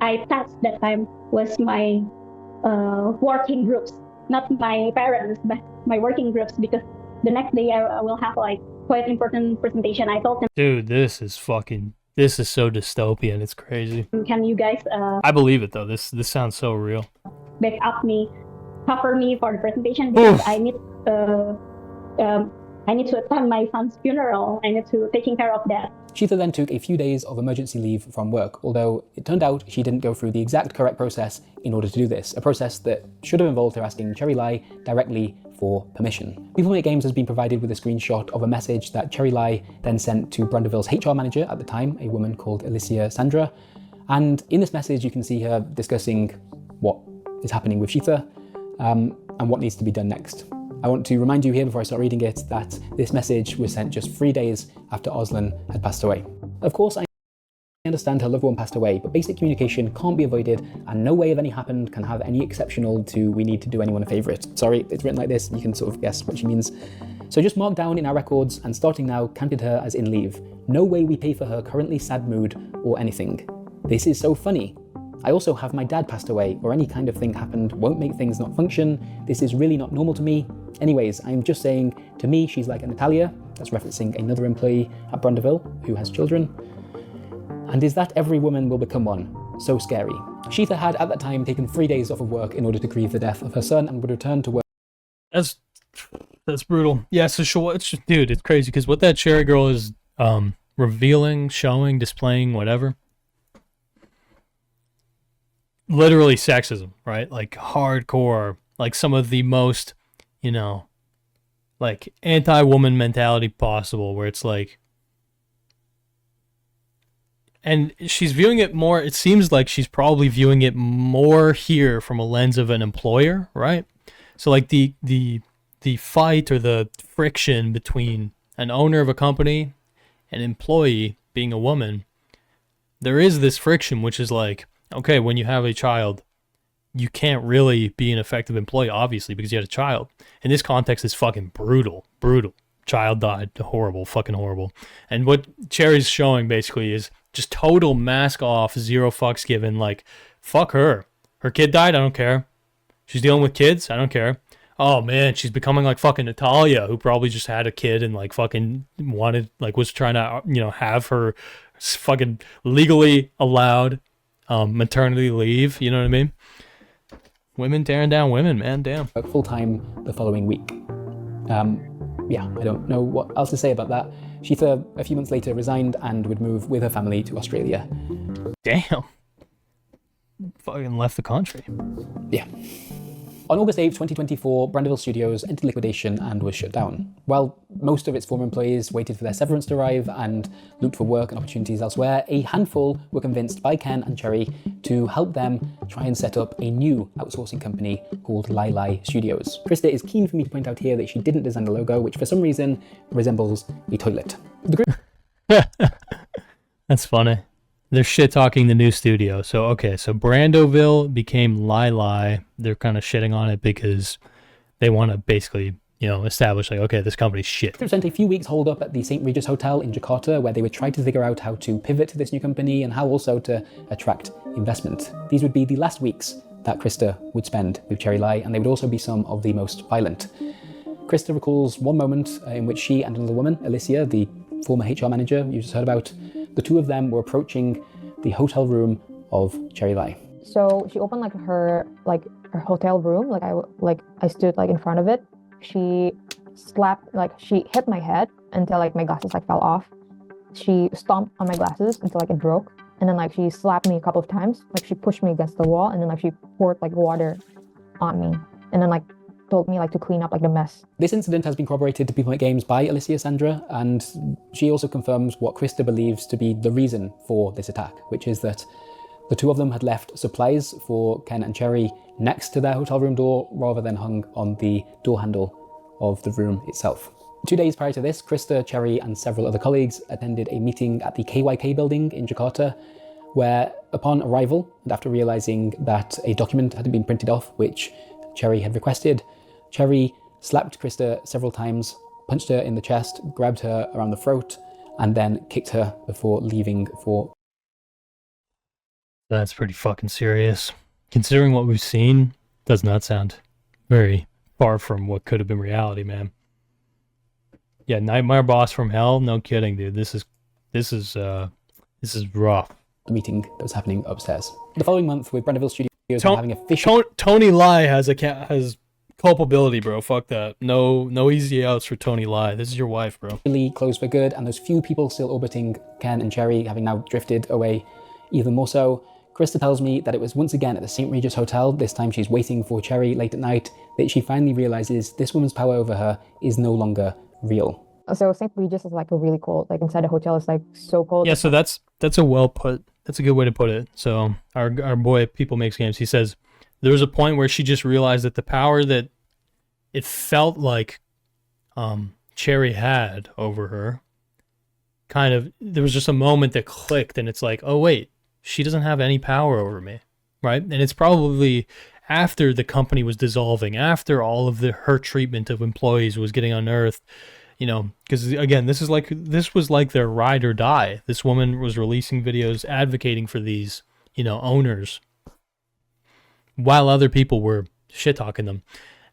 I touched that time was my working groups, not my parents, but my working groups, because the next day I will have quite important presentation. I told them, dude, this is so dystopian. It's crazy. Can you guys I believe it though. This sounds so real. back up me, cover me for the presentation, because I need to attend my son's funeral. I need to taking care of that. Shifa then took a few days of emergency leave from work, although it turned out she didn't go through the exact correct process in order to do this, a process that should have involved her asking Cherry Lai directly for permission. People Make Games has been provided with a screenshot of a message that Cherry Lai then sent to Brandeville's HR manager at the time, a woman called Alicia Sandra, and in this message you can see her discussing what is happening with Shifa and what needs to be done next. I want to remind you here before I start reading it that this message was sent just 3 days after Oslan had passed away. Of course, I understand her loved one passed away, but basic communication can't be avoided, and no way of any happened can have any exceptional to we need to do anyone a favour. Sorry, it's written like this, you can sort of guess what she means. So just mark down in our records, and starting now, counted her as in leave. No way we pay for her currently sad mood or anything. This is so funny. I also have my dad passed away, or any kind of thing happened won't make things not function. This is really not normal to me. Anyways, I'm just saying, to me, she's like a Natalia, that's referencing another employee at Brandeville who has children. And is that every woman will become one? So scary. Shifa had at that time taken 3 days off of work in order to grieve the death of her son and would return to work. That's brutal. Yeah, so dude, it's crazy because what that Cherry girl is revealing, showing, displaying, whatever. Literally sexism, right? Like hardcore, like some of the most, like anti-woman mentality possible, where it's like, and she's viewing it more, it seems like she's probably viewing it more here from a lens of an employer, right? So like the fight or the friction between an owner of a company and employee being a woman, there is this friction, which is like, okay, when you have a child, you can't really be an effective employee, obviously, because you had a child. In this context, it's fucking brutal. Child died. Horrible, fucking horrible. And what Cherry's showing, basically, is just total mask off, zero fucks given, like, fuck her. Her kid died, I don't care. She's dealing with kids, I don't care. Oh, man, she's becoming like fucking Natalia, who probably just had a kid and, like, fucking wanted, like, was trying to, have her fucking legally allowed maternity leave, you know what I mean? Women tearing down women, man, damn. Full-time the following week. Yeah, I don't know what else to say about that. Shifa, a few months later, resigned and would move with her family to Australia. Damn. fucking left the country. Yeah. On August 8th, 2024, Brandeville Studios entered liquidation and was shut down. While most of its former employees waited for their severance to arrive and looked for work and opportunities elsewhere, a handful were convinced by Ken and Cherry to help them try and set up a new outsourcing company called Lai Lai Studios. Krista is keen for me to point out here that she didn't design the logo, which for some reason resembles a toilet. The group That's funny. They're shit-talking the new studio. So, okay, so Brandoville became Lai Lai. They're kind of shitting on it because they want to basically, establish, like, okay, this company's shit. They spent a few weeks holed up at the St. Regis Hotel in Jakarta, where they would try to figure out how to pivot to this new company and how also to attract investment. These would be the last weeks that Krista would spend with Cherry Lai, and they would also be some of the most violent. Krista recalls one moment in which she and another woman, Alicia, the former HR manager you just heard about, the two of them were approaching the hotel room of Cherry Lai. So she opened her hotel room. I stood in front of it. She slapped, she hit my head until my glasses fell off. She stomped on my glasses until it broke. And then she slapped me a couple of times. She pushed me against the wall, and then she poured water on me. And then told me to clean up the mess. This incident has been corroborated to People Make Games by Alicia Sandra, and she also confirms what Krista believes to be the reason for this attack, which is that the two of them had left supplies for Ken and Cherry next to their hotel room door rather than hung on the door handle of the room itself. 2 days prior to this, Krista, Cherry and several other colleagues attended a meeting at the KYK building in Jakarta, where upon arrival, and after realising that a document hadn't been printed off, which Cherry had requested, Cherry slapped Krista several times, punched her in the chest, grabbed her around the throat, and then kicked her before leaving for... That's pretty fucking serious. Considering what we've seen, does not sound very far from what could have been reality, man. Yeah, Nightmare Boss from Hell? No kidding, dude. This is rough. The meeting that was happening upstairs. The following month, with Brandeville Studios having official... Tony Lai has culpability, bro. Fuck that. No easy outs for Tony Lai. This is your wife, bro. Really closed for good, and those few people still orbiting Ken and Cherry having now drifted away even more so. Krista tells me that it was once again at the St. Regis Hotel, this time she's waiting for Cherry late at night, that she finally realises this woman's power over her is no longer real. So St. Regis is really cold. Inside the hotel is so cold. Yeah, so that's a well put. That's a good way to put it. So our boy People Makes Games, he says there was a point where she just realized that the power that it felt like Cherry had over her, there was just a moment that clicked, and it's oh wait, she doesn't have any power over me, right? And it's probably after the company was dissolving, after all of her treatment of employees was getting unearthed, because again, this was like their ride or die. This woman was releasing videos advocating for these, owners, while other people were shit-talking them.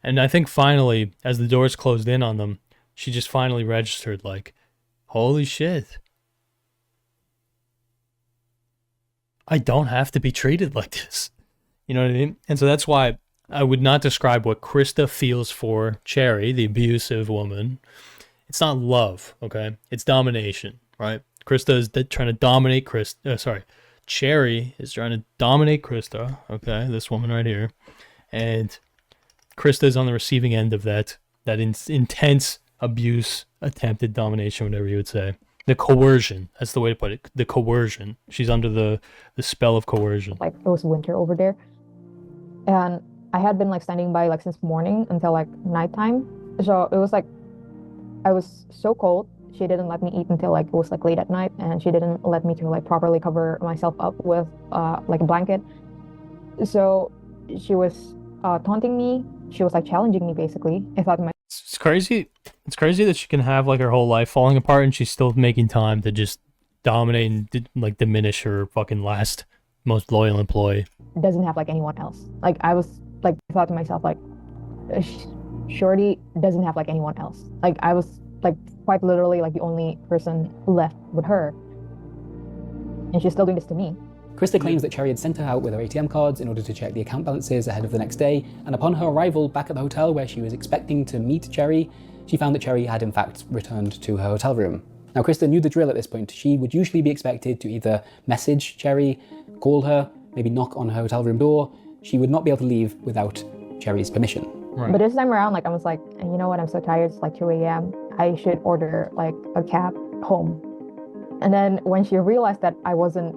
And I think finally, as the doors closed in on them, she just finally registered holy shit. I don't have to be treated like this. You know what I mean? And so that's why I would not describe what Krista feels for Cherry, the abusive woman. It's not love, okay? It's domination, right? Krista is trying to dominate Cherry is trying to dominate Krista, okay? This woman right here. And Krista is on the receiving end of that intense abuse, attempted domination, whatever you would say. The coercion, that's the way to put it. The coercion. She's under the spell of coercion. It was winter over there. And I had been standing by since morning until nighttime. So it was I was so cold. She didn't let me eat until it was late at night, and she didn't let me to properly cover myself up with a blanket. So she was taunting me. She was challenging me basically. I thought it's crazy. It's crazy that she can have her whole life falling apart and she's still making time to just dominate and diminish her fucking last most loyal employee. Doesn't have anyone else. I was I thought to myself Shorty doesn't have anyone else. I was quite literally the only person left with her, and she's still doing this to me. Krista claims that Cherry had sent her out with her ATM cards in order to check the account balances ahead of the next day, and upon her arrival back at the hotel where she was expecting to meet Cherry, she found that Cherry had in fact returned to her hotel room. Now Krista knew the drill at this point. She would usually be expected to either message Cherry, call her, maybe knock on her hotel room door, she would not be able to leave without Cherry's permission. Right. But this time around, like I was like, you know what, I'm so tired, it's like 2 a.m. I should order like a cab home. And then when she realized that I wasn't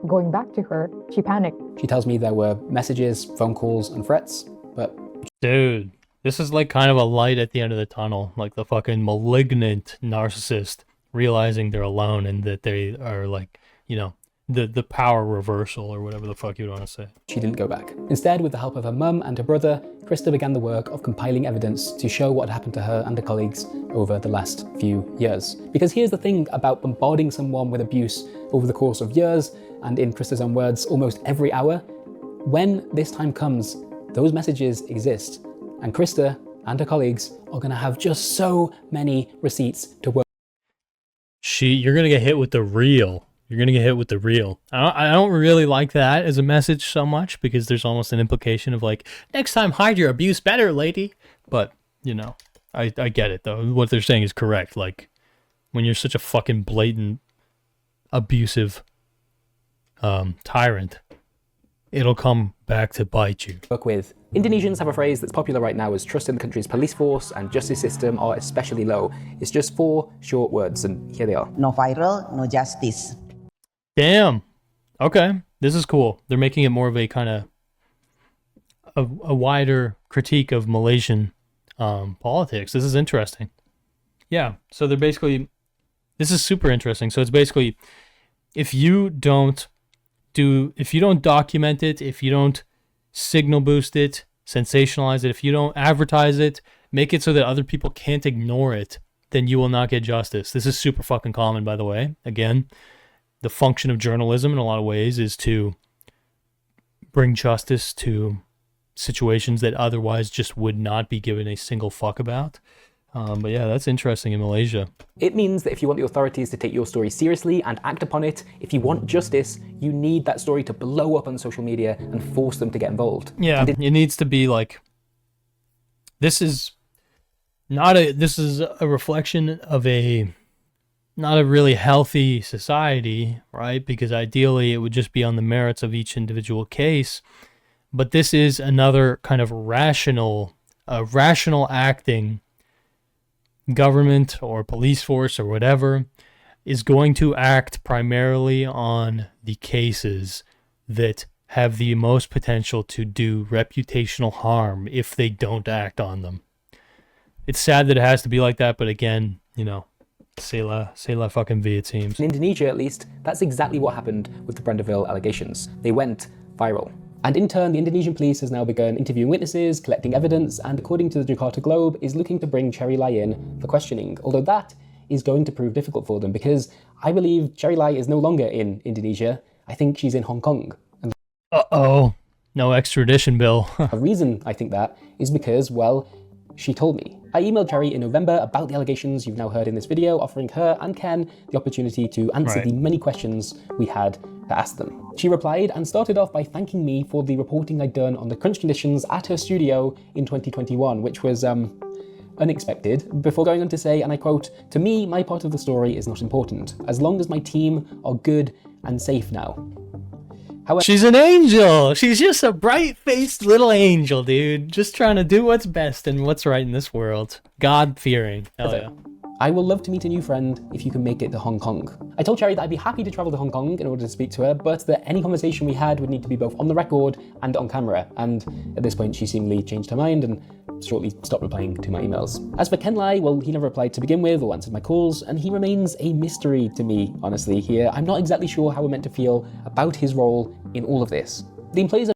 going back to her, she panicked. She tells me there were messages, phone calls, and threats, but... Dude, this is like kind of a light at the end of the tunnel, like the fucking malignant narcissist realizing they're alone and that they are like, you know, the power reversal or whatever the fuck you want to say. She didn't go back. Instead, with the help of her mum and her brother, Krista began the work of compiling evidence to show what had happened to her and her colleagues over the last few years. Because here's the thing about bombarding someone with abuse over the course of years, and in Krista's own words, almost every hour, when this time comes, those messages exist, and Krista and her colleagues are going to have just so many receipts to work. You're going to get hit with the real. You're going to get hit with the real. I don't really like that as a message so much because there's almost an implication of like, next time hide your abuse better, lady. But, you know, I get it though. What they're saying is correct. Like, when you're such a fucking blatant, abusive tyrant, it'll come back to bite you. Work with. Indonesians have a phrase that's popular right now as trust in the country's police force and justice system are especially low. It's just 4 short words, and here they are. No viral, no justice. Damn. Okay. This is cool. They're making it more of a kind of a wider critique of Malaysian politics. This is interesting. Yeah. So they're basically, this is super interesting. So it's basically, if you don't document it, if you don't signal boost it, sensationalize it, if you don't advertise it, make it so that other people can't ignore it, then you will not get justice. This is super fucking common, by the way. Again, the function of journalism in a lot of ways is to bring justice to situations that otherwise just would not be given a single fuck about. But yeah, that's interesting in Malaysia. It means that if you want the authorities to take your story seriously and act upon it, if you want justice, you need that story to blow up on social media and force them to get involved. Yeah, it needs to be like, this is a reflection of not a really healthy society, right? Because ideally it would just be on the merits of each individual case. But this is another kind of rational acting government or police force or whatever is going to act primarily on the cases that have the most potential to do reputational harm if they don't act on them. It's sad that it has to be like that, but again, you know, c'est la fucking vie, it seems. In Indonesia, at least, that's exactly what happened with the Brendeville allegations. They went viral. And in turn, the Indonesian police has now begun interviewing witnesses, collecting evidence, and according to the Jakarta Globe, is looking to bring Cherry Lai in for questioning. Although that is going to prove difficult for them because I believe Cherry Lai is no longer in Indonesia. I think she's in Hong Kong. And uh-oh, no extradition bill. the reason I think that is because, well, she told me. I emailed Cherry in November about the allegations you've now heard in this video, offering her and Ken the opportunity to answer the many questions we had to ask them. She replied and started off by thanking me for the reporting I'd done on the crunch conditions at her studio in 2021, which was unexpected, before going on to say, and I quote, "To me, my part of the story is not important, as long as my team are good and safe now." However, she's an angel. She's just a bright-faced little angel, dude. Just trying to do what's best and what's right in this world. God-fearing. Hell yeah. I will love to meet a new friend if you can make it to Hong Kong. I told Cherry that I'd be happy to travel to Hong Kong in order to speak to her, but that any conversation we had would need to be both on the record and on camera. And at this point, she seemingly changed her mind and shortly stopped replying to my emails. As for Ken Lai, well, he never replied to begin with or answered my calls, and he remains a mystery to me, honestly, here. I'm not exactly sure how we're meant to feel about his role in all of this. The employees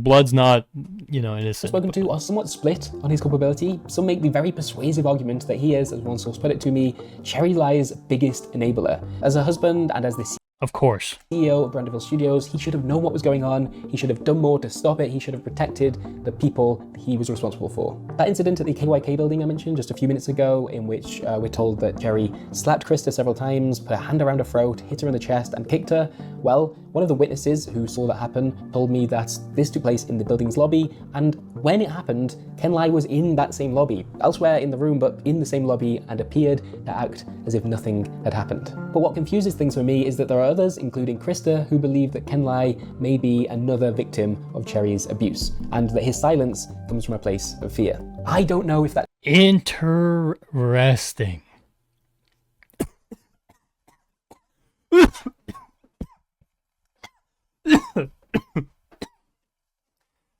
Blood's not, you know, innocent. Spoken to are somewhat split on his culpability. Some make the very persuasive argument that he is, as one source put it to me, Cherry Lai's biggest enabler. As a husband and as the of course. CEO of Brendeville Studios, he should have known what was going on. He should have done more to stop it. He should have protected the people he was responsible for. That incident at the KYK building I mentioned just a few minutes ago, in which we're told that Cherry slapped Krista several times, put a hand around her throat, hit her in the chest, and kicked her. Well, one of the witnesses who saw that happen told me that this took place in the building's lobby, and when it happened, Ken Lai was in that same lobby, elsewhere in the room, but in the same lobby, and appeared to act as if nothing had happened. But what confuses things for me is that there are others, including Krista, who believe that Kenlai may be another victim of Cherry's abuse, and that his silence comes from a place of fear. I don't know if that... Interesting.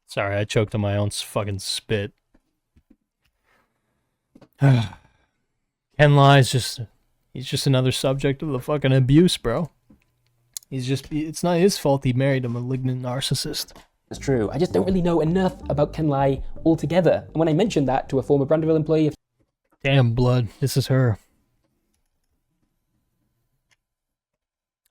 Sorry, I choked on my own fucking spit. Kenlai's he's just another subject of the fucking abuse, bro. It's not his fault he married a malignant narcissist. It's true. I just don't really know enough about Kenlai altogether. And when I mentioned that to a former Brandeville employee... Damn, blood. This is her.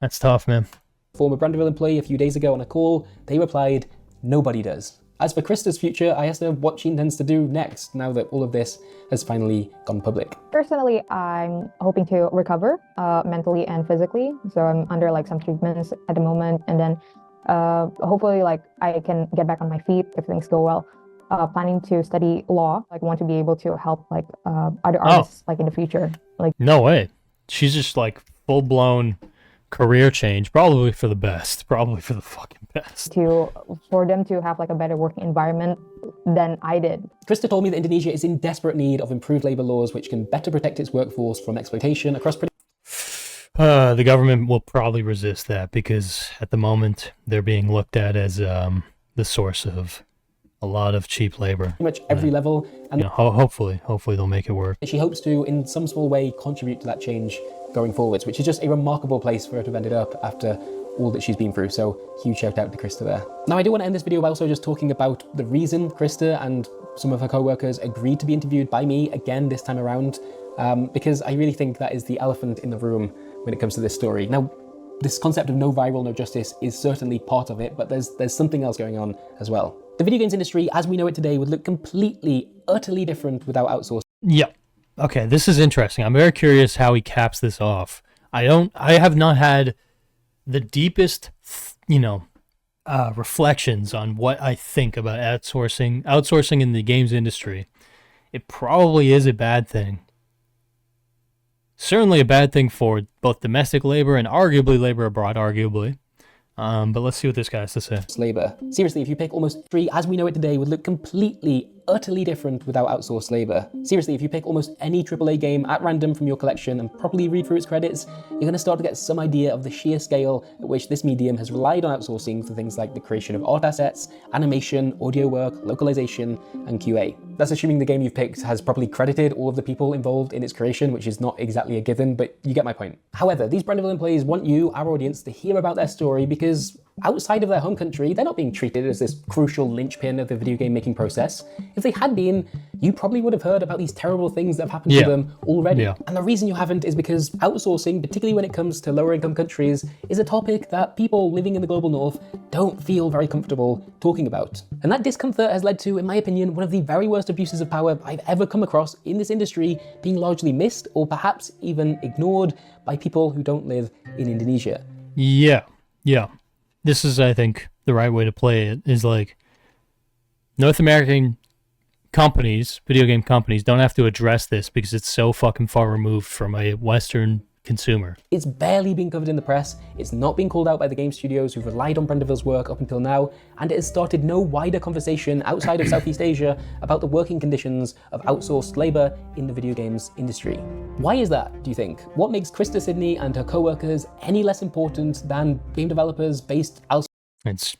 That's tough, man. Former Brandeville employee a few days ago on a call, they replied, nobody does. As for Krista's future, I asked her what she intends to do next, now that all of this has finally gone public. Personally, I'm hoping to recover mentally and physically. So I'm under like some treatments at the moment, and then hopefully like I can get back on my feet if things go well. Planning to study law, like want to be able to help like other artists like in the future. Like no way. She's just like full-blown career change, probably for the best, probably for the fucking best. For them to have like a better working environment than I did. Krista told me that Indonesia is in desperate need of improved labor laws which can better protect its workforce from exploitation across... The government will probably resist that because at the moment they're being looked at as the source of a lot of cheap labor. Pretty much every level. And hopefully they'll make it work. She hopes to, in some small way, contribute to that change going forwards, which is just a remarkable place for her to have ended up after all that she's been through. So huge shout out to Krista there. Now I do want to end this video by also just talking about the reason Krista and some of her co-workers agreed to be interviewed by me again this time around, because I really think that is the elephant in the room when it comes to this story. Now, this concept of no viral, no justice is certainly part of it, but there's something else going on as well. The video games industry, as we know it today, would look completely, utterly different without outsourcing. Yeah. Okay, this is interesting. I'm very curious how he caps this off. I have not had the deepest, reflections on what I think about outsourcing in the games industry. It probably is a bad thing. Certainly a bad thing for both domestic labor and arguably labor abroad, but let's see what this guy has to say. Labor. Seriously, if you pick almost three, as we know it today, would look completely, utterly different without outsourced labor. Seriously, if you pick almost any AAA game at random from your collection and properly read through its credits, you're going to start to get some idea of the sheer scale at which this medium has relied on outsourcing for things like the creation of art assets, animation, audio work, localization, and QA. That's assuming the game you've picked has properly credited all of the people involved in its creation, which is not exactly a given, but you get my point. However, these Brandeville employees want you, our audience, to hear about their story because outside of their home country, they're not being treated as this crucial linchpin of the video game making process. If they had been, you probably would have heard about these terrible things that have happened to them already. And the reason you haven't is because outsourcing, particularly when it comes to lower income countries, is a topic that people living in the global north don't feel very comfortable talking about. And that discomfort has led to, in my opinion, one of the very worst abuses of power I've ever come across in this industry being largely missed or perhaps even ignored by people who don't live in Indonesia. Yeah. This is, I think, the right way to play it, is like North American companies, video game companies, don't have to address this because it's so fucking far removed from a Western consumer. It's barely been covered in the press, it's not been called out by the game studios who've relied on Brandeville's work up until now, and it has started no wider conversation outside of Southeast Asia about the working conditions of outsourced labor in the video games industry. Why is that, do you think? What makes Krista Sidney and her co-workers any less important than game developers based elsewhere? It's,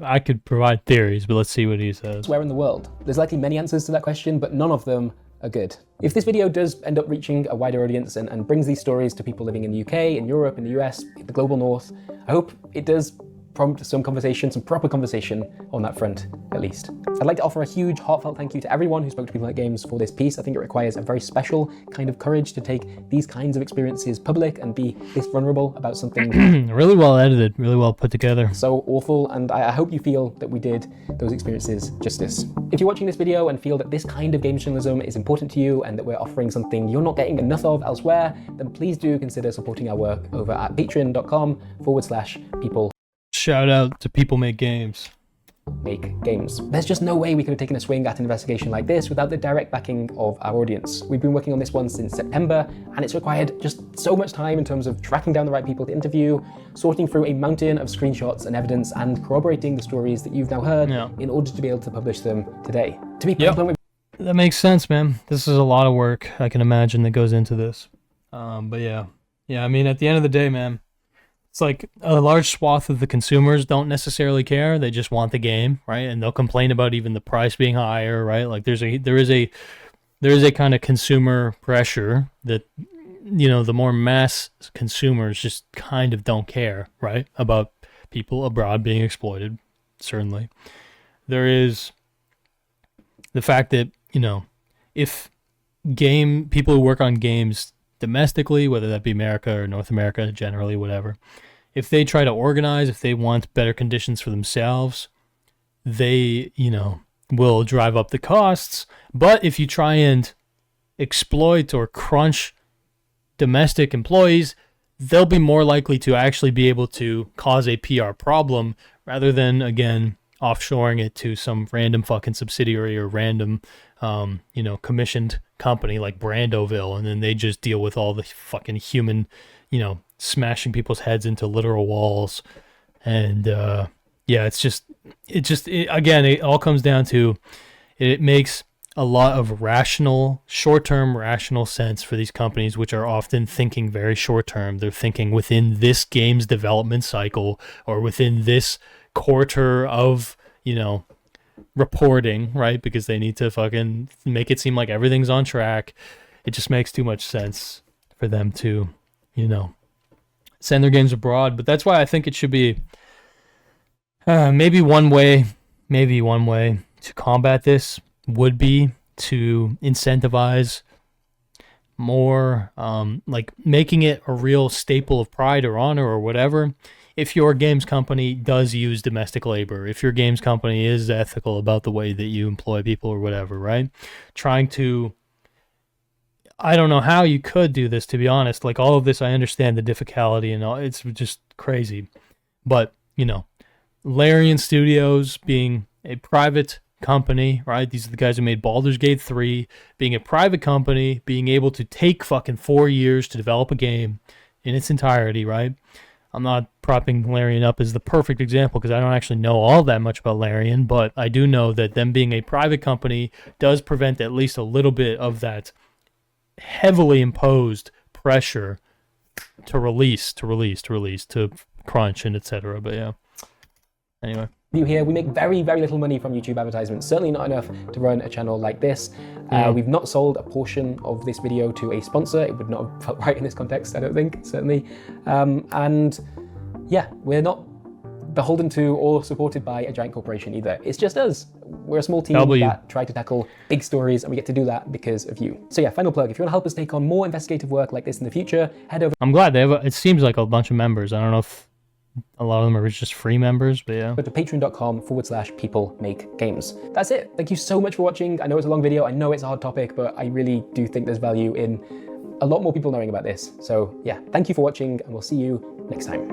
I could provide theories, but let's see what he says. Where in the world? There's likely many answers to that question, but none of them are good. If this video does end up reaching a wider audience and brings these stories to people living in the UK, in Europe, in the US, in the global north, I hope it does prompt some conversation, some proper conversation on that front, at least. I'd like to offer a huge heartfelt thank you to everyone who spoke to People Like Games for this piece. I think it requires a very special kind of courage to take these kinds of experiences public and be this vulnerable about something really well edited, really well put together. So awful, and I hope you feel that we did those experiences justice. If you're watching this video and feel that this kind of game journalism is important to you and that we're offering something you're not getting enough of elsewhere, then please do consider supporting our work over at patreon.com/people. Shout out to People Make Games. Make Games. There's just no way we could have taken a swing at an investigation like this without the direct backing of our audience. We've been working on this one since September, and it's required just so much time in terms of tracking down the right people to interview, sorting through a mountain of screenshots and evidence, and corroborating the stories that you've now heard in order to be able to publish them today. To be that makes sense, man. This is a lot of work, I can imagine, that goes into this. But yeah, I mean, at the end of the day, man, it's like a large swath of the consumers don't necessarily care. They just want the game, right? And they'll complain about even the price being higher, right? Like there is a kind of consumer pressure that, you know, the more mass consumers just kind of don't care, right? About people abroad being exploited, certainly. There is the fact that, you know, if people who work on games domestically, whether that be America or North America generally, whatever, if they try to organize, if they want better conditions for themselves, they, you know, will drive up the costs. But if you try and exploit or crunch domestic employees, they'll be more likely to actually be able to cause a PR problem rather than, again, offshoring it to some random fucking subsidiary or random, you know, commissioned company like Brandoville, and then they just deal with all the fucking human, you know, smashing people's heads into literal walls. And yeah, again, it all comes down to it makes a lot of short-term rational sense for these companies, which are often thinking very short-term. They're thinking within this game's development cycle or within this quarter of, you know, reporting, right? Because they need to fucking make it seem like everything's on track. It just makes too much sense for them to, you know, send their games abroad. But that's why I think it should be maybe one way to combat this would be to incentivize more, like making it a real staple of pride or honor or whatever if your games company does use domestic labor, if your games company is ethical about the way that you employ people or whatever, right? Trying to, I don't know how you could do this, to be honest. Like all of this, I understand the difficulty and all, it's just crazy. But, you know, Larian Studios being a private company, right? These are the guys who made Baldur's Gate 3, being a private company, being able to take fucking 4 years to develop a game in its entirety, right? I'm not propping Larian up as the perfect example because I don't actually know all that much about Larian, but I do know that them being a private company does prevent at least a little bit of that heavily imposed pressure to release, to crunch and etc. But yeah, anyway. Here, we make very, very little money from YouTube advertisements, certainly not enough to run a channel like this. We've not sold a portion of this video to a sponsor. It would not have felt right in this context, I don't think, certainly. And yeah, we're not beholden to or supported by a giant corporation either. It's just us. We're a small team that try to tackle big stories, and we get to do that because of you. So yeah, final plug. If you want to help us take on more investigative work like this in the future, head over. I'm glad they have, it seems like a bunch of members. I don't know if a lot of them are just free members, but yeah. Go to patreon.com/peoplemakegames. That's it. Thank you so much for watching. I know it's a long video. I know it's a hard topic, but I really do think there's value in a lot more people knowing about this. So yeah, thank you for watching, and we'll see you next time.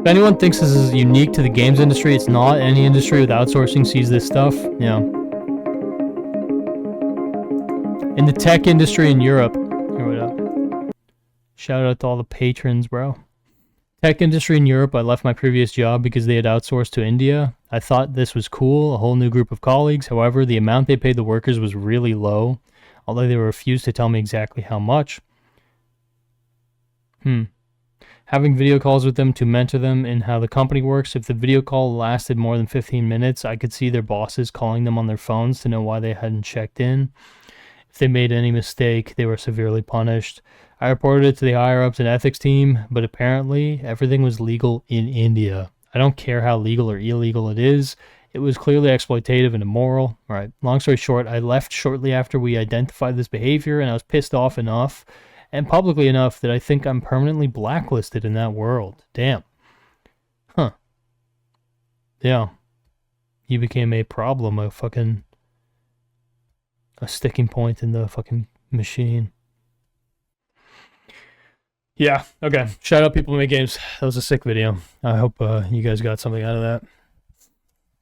If anyone thinks this is unique to the games industry, it's not. Any industry with outsourcing sees this stuff. Yeah. In the tech industry in Europe, shout out to all the patrons, bro. Tech industry in Europe, I left my previous job because they had outsourced to India. I thought this was cool, a whole new group of colleagues. However, the amount they paid the workers was really low, although they refused to tell me exactly how much. Having video calls with them to mentor them in how the company works. If the video call lasted more than 15 minutes, I could see their bosses calling them on their phones to know why they hadn't checked in. If they made any mistake, they were severely punished. I reported it to the higher-ups and ethics team, but apparently everything was legal in India. I don't care how legal or illegal it is. It was clearly exploitative and immoral. All right, long story short, I left shortly after we identified this behavior, and I was pissed off enough and publicly enough that I think I'm permanently blacklisted in that world. Damn. Huh. Yeah. You became a problem, a sticking point in the fucking machine. Yeah, okay. Shout out people who make games. That was a sick video. I hope you guys got something out of that.